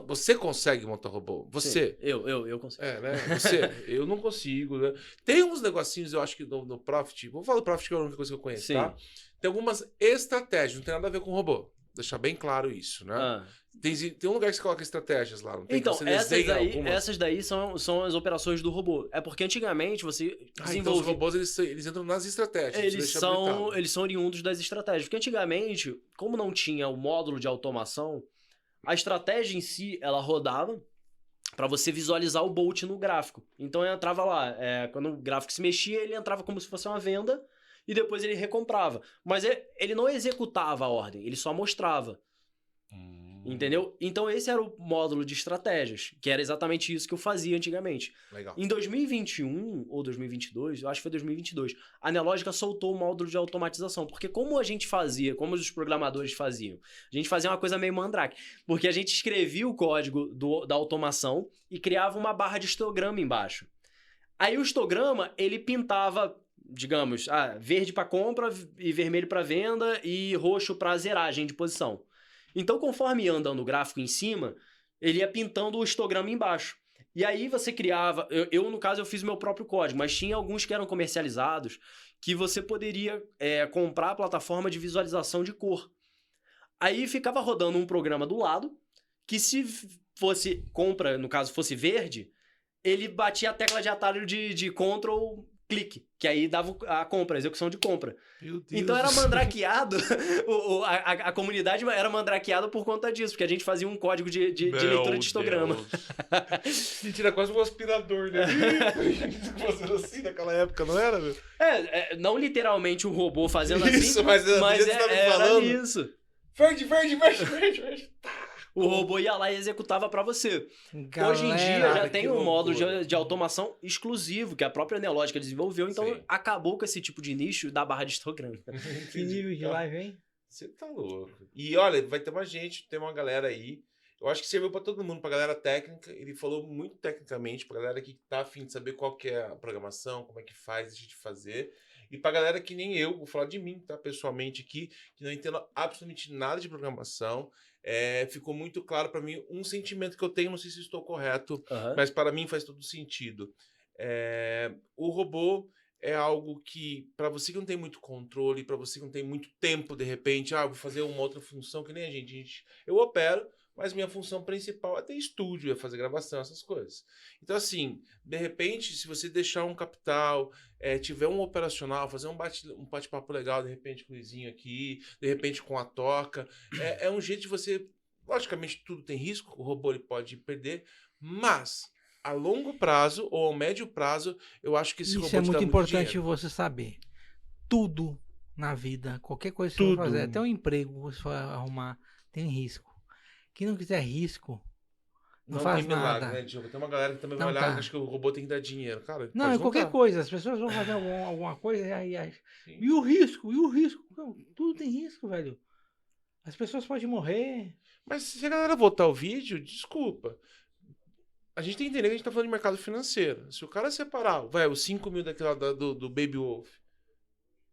Você consegue montar um robô. Você. Sim, eu consigo. Né? Eu não consigo. Né? Tem uns negocinhos, eu acho que no Profit. Vou falar do Profit, que é a única coisa que eu conheço, Sim. tá? Tem algumas estratégias, não tem nada a ver com robô. Deixar bem claro isso, né? Tem um lugar que você coloca estratégias lá, não tem? Então, você essas daí são as operações do robô. É porque antigamente você desenvolvia... Então os robôs, eles entram nas estratégias. Eles são oriundos das estratégias. Porque antigamente, como não tinha o módulo de automação, a estratégia em si, ela rodava para você visualizar o Bolt no gráfico. Então eu entrava lá, quando o gráfico se mexia, ele entrava como se fosse uma venda e depois ele recomprava. Mas ele não executava a ordem, ele só mostrava. Entendeu? Então esse era o módulo de estratégias, que era exatamente isso que eu fazia antigamente. Legal. Em 2021 ou 2022, eu acho que foi 2022, a Neológica soltou o módulo de automatização, porque como os programadores faziam, a gente fazia uma coisa meio mandrake, porque a gente escrevia o código da automação e criava uma barra de histograma embaixo. Aí o histograma, ele pintava, digamos, verde para compra e vermelho para venda e roxo para zeragem de posição. Então, conforme ia andando o gráfico em cima, ele ia pintando o histograma embaixo. E aí você criava... No caso, eu fiz o meu próprio código, mas tinha alguns que eram comercializados que você poderia comprar a plataforma de visualização de cor. Aí ficava rodando um programa do lado, que se fosse compra, no caso, fosse verde, ele batia a tecla de atalho de Ctrl clique, que aí dava a compra, a execução de compra. Meu Deus. Então era mandrakeado, a comunidade era mandrakeada por conta disso, porque a gente fazia um código de leitura de histograma. Mentira, quase um aspirador, né? Fazendo assim naquela época, não era, meu? Não literalmente um robô fazendo isso, assim, mas era falando. isso. Verde. O robô ia lá e executava para você. Galera, hoje em dia já tem um modo loucura. de automação exclusivo que a própria Neológica desenvolveu, então Sim. acabou com esse tipo de nicho da barra de histograma. Que nível de live, hein? Você tá louco. E olha, vai ter tem uma galera aí. Eu acho que serviu pra todo mundo, pra galera técnica. Ele falou muito tecnicamente, pra galera que tá afim de saber qual que é a programação, como é que faz, deixa de fazer. E pra galera que nem eu, vou falar de mim, tá? Pessoalmente aqui, que não entendo absolutamente nada de programação. Ficou muito claro pra mim um sentimento que eu tenho, não sei se estou correto, mas para mim faz todo sentido. O robô é algo que, para você que não tem muito controle, para você que não tem muito tempo, de repente, vou fazer uma outra função que nem a gente. Eu opero, mas minha função principal é ter estúdio, é fazer gravação, essas coisas. Então, assim, de repente, se você deixar um capital, tiver um operacional, fazer um bate-papo legal, de repente com o Luizinho aqui, de repente com a Toca, é um jeito de você... Logicamente, tudo tem risco, o robô ele pode perder, mas a longo prazo ou ao médio prazo, eu acho que esse robô Isso é te dá muito importante dinheiro. você saber. Tudo na vida, qualquer coisa que Tudo. você for fazer, até um emprego que você for arrumar, tem risco. Quem não quiser risco, não faz tem milagre, nada. né, Diogo? Tem uma galera que também Não vai olhar tá. e acha que o robô tem que dar dinheiro. Cara, Não, pode é qualquer voltar. coisa. As pessoas vão fazer alguma coisa e aí acham. Sim. E o risco? Não, tudo tem risco, velho. As pessoas podem morrer. Mas se a galera votar o vídeo, desculpa. A gente tem que entender que a gente tá falando de mercado financeiro. Se o cara separar, os 5 mil daquela do Baby Wolf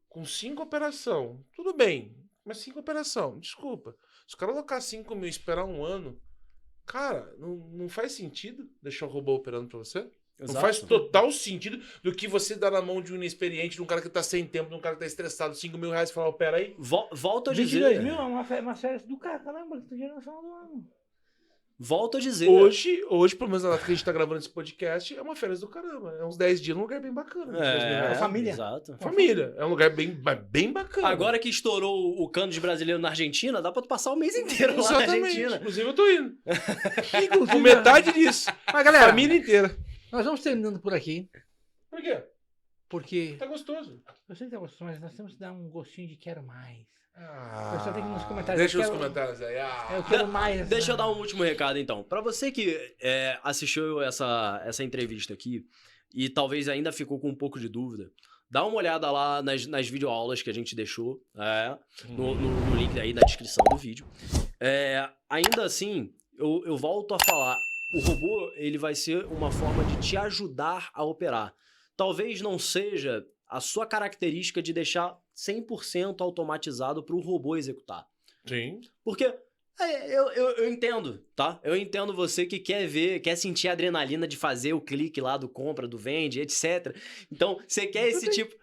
com 5 operação, tudo bem. Mas 5 operação, desculpa. Se o cara alocar 5 mil e esperar um ano, cara, não faz sentido deixar o robô operando pra você? Exato. Não faz total sentido do que você dar na mão de um inexperiente, de um cara que tá sem tempo, de um cara que tá estressado, 5 mil reais e falar, opera aí. Volto a 22 dizer. mil é uma férias do caramba que tu gera no final do ano. Volto a dizer. Hoje, pelo menos na data que a gente tá gravando esse podcast, é uma férias do caramba. É uns 10 dias num lugar bem bacana. família. Exato. Família. É um lugar bem bacana. Agora que estourou o cano de brasileiro na Argentina, dá pra tu passar o mês inteiro lá na Argentina. Inclusive eu tô indo. Inclusive, Com metade disso. Mas galera, Família inteira. nós vamos terminando por aqui. Por quê? Porque Tá gostoso. eu sei que tá gostoso, mas nós temos que dar um gostinho de quero mais. Ah, O pessoal tem que ir nos comentários. Deixa eu nos quero- comentários aí. Eu quero mais. Deixa eu dar um último recado, então. Pra você que assistiu essa entrevista aqui e talvez ainda ficou com um pouco de dúvida, dá uma olhada lá nas videoaulas que a gente deixou no link aí da descrição do vídeo. Ainda assim, eu volto a falar, o robô ele vai ser uma forma de te ajudar a operar. Talvez não seja a sua característica de deixar 100% automatizado para o robô executar. Sim. Porque eu entendo, tá? Eu entendo você que quer sentir a adrenalina de fazer o clique lá do compra, do vende, etc. Então, você quer esse tipo...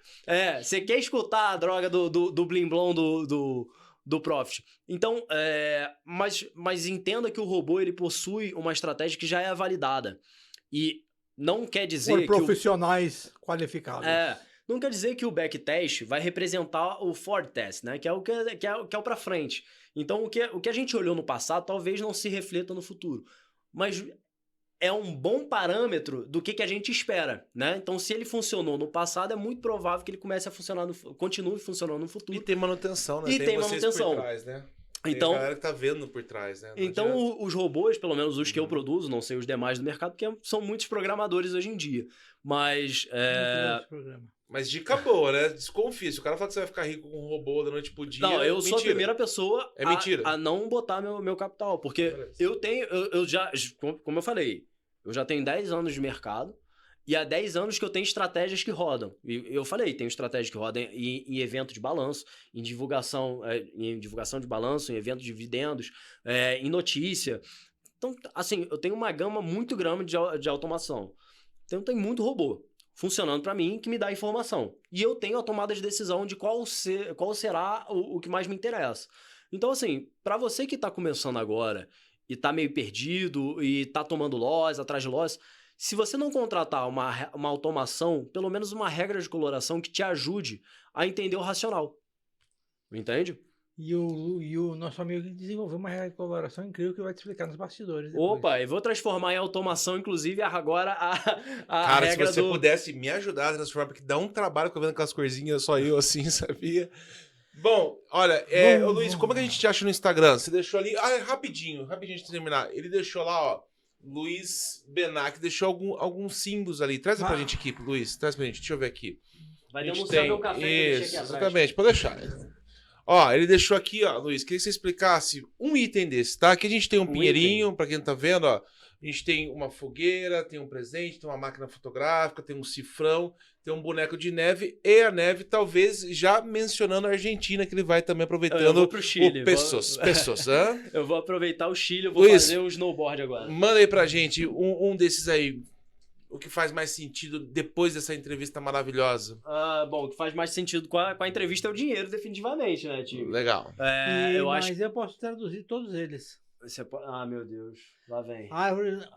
você quer escutar a droga do blim-blom do Profit. Então, mas entenda que o robô ele possui uma estratégia que já é validada. E não quer dizer Por que profissionais qualificados. não quer dizer que o backtest vai representar o forward test, né? Que é o para frente. Então, o que a gente olhou no passado talvez não se reflita no futuro. Mas é um bom parâmetro do que a gente espera, né? Então, se ele funcionou no passado, é muito provável que ele continue funcionando no futuro. E tem manutenção, né? E tem vocês manutenção. por trás, né? Tem Então, a galera que tá vendo por trás, né? Não então adianta. os robôs, pelo menos os que eu produzo, não sei os demais do mercado, porque são muitos programadores hoje em dia. Mas... Muito bom esse programa. Mas dica boa, né? Desconfia. Se o cara fala que você vai ficar rico com um robô da noite pro dia... Não, eu sou a mentira. primeira pessoa É mentira. a não botar meu capital. Porque Beleza. eu já, como eu falei, eu já tenho 10 anos de mercado e há 10 anos que eu tenho estratégias que rodam. E eu falei, tenho estratégias que rodam em evento de balanço, em divulgação de balanço, em evento de dividendos, em notícia. Então, assim, eu tenho uma gama muito grande de automação. Então, tem muito robô funcionando para mim, que me dá informação. E eu tenho a tomada de decisão de qual será o que mais me interessa. Então, assim, para você que está começando agora e está meio perdido e está tomando loss, atrás de loss, Se você não contratar uma automação, pelo menos uma regra de coloração que te ajude a entender o racional. Entende? E o nosso amigo desenvolveu uma regra de coloração incrível que vai te explicar nos bastidores. Depois. Opa, eu vou transformar em automação, inclusive, agora a Cara, regra se você pudesse me ajudar a transformar, porque dá um trabalho que eu vendo aquelas corzinhas, só eu assim, sabia? Bom, olha, ô Luiz, como é que a gente te acha no Instagram? Você deixou ali, rapidinho antes de terminar. Ele deixou lá, ó, Luiz Benac, deixou alguns símbolos ali. Traz pra gente aqui, Luiz, traz pra gente, deixa eu ver aqui. Vai demonstrar meu café que eu deixei aqui atrás. Exatamente, pode deixar. Ó, ele deixou aqui, ó, Luiz, queria que você explicasse um item desse, tá? Aqui a gente tem um pinheirinho, pra quem não tá vendo, ó. A gente tem uma fogueira, tem um presente, tem uma máquina fotográfica, tem um cifrão, tem um boneco de neve e a neve, talvez já mencionando a Argentina, que ele vai também aproveitando. Eu vou pro Chile. O Pessoas, eu vou aproveitar o Chile, eu vou Luiz, fazer um snowboard agora. Manda aí pra gente um desses aí. O que faz mais sentido depois dessa entrevista maravilhosa? Bom, o que faz mais sentido com a entrevista é o dinheiro, definitivamente, né, Tigo? Legal. Mas eu posso traduzir todos eles. Meu Deus, lá vem.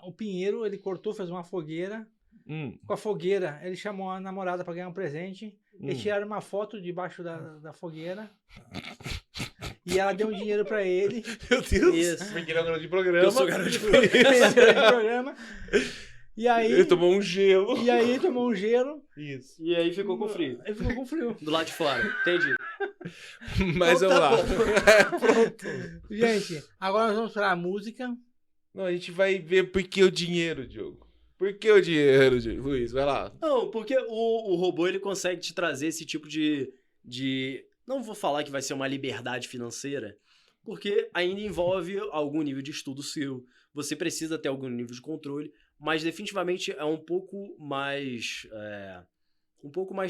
O Pinheiro, ele cortou, fez uma fogueira. Com a fogueira, ele chamou a namorada pra ganhar um presente. Eles tiraram uma foto debaixo da fogueira. E ela deu um dinheiro pra ele. Meu Deus. Isso. Porque ele é um garoto de programa. Eu sou garoto de programa. E aí, ele tomou um gelo. E aí ele tomou um gelo. Isso. E aí ficou com frio. Ele ficou com frio. Do lado de fora. Entendi. Mas vamos lá. Pronto. Gente, agora nós vamos para a música. Não, a gente vai ver por que o dinheiro, Diogo. Por que o dinheiro, Diogo? Luiz, vai lá. Não, porque o robô ele consegue te trazer esse tipo de... Não vou falar que vai ser uma liberdade financeira, porque ainda envolve algum nível de estudo seu. Você precisa ter algum nível de controle, mas definitivamente é um pouco mais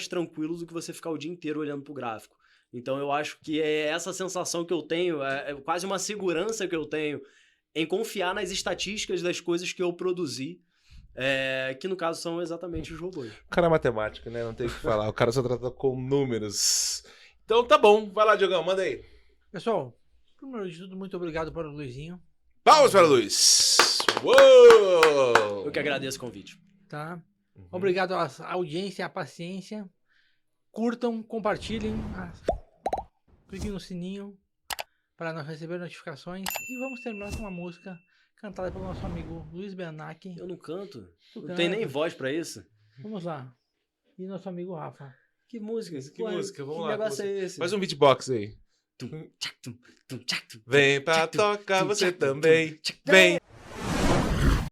tranquilo do que você ficar o dia inteiro olhando pro gráfico. Então eu acho que é essa sensação que eu tenho, é quase uma segurança que eu tenho em confiar nas estatísticas das coisas que eu produzi, que no caso são exatamente os robôs. O cara é matemático, né? Não tem o que falar. O cara só trata com números. Então tá bom. Vai lá, Diogão, manda aí. Pessoal, primeiro de tudo, muito obrigado para o Luizinho. Palmas para o Luiz. Uou! Eu que agradeço o convite. Tá? Obrigado à audiência e à paciência. Curtam, compartilhem, cliquem no sininho para nós receber notificações. E vamos terminar com uma música cantada pelo nosso amigo Luiz Benac. Eu não canto. Não tem nem voz para isso. Vamos lá. E nosso amigo Rafa. Que música? Que música? Vamos lá. Que negócio é esse? Faz um beatbox aí. Vem pra tocar você também. Vem.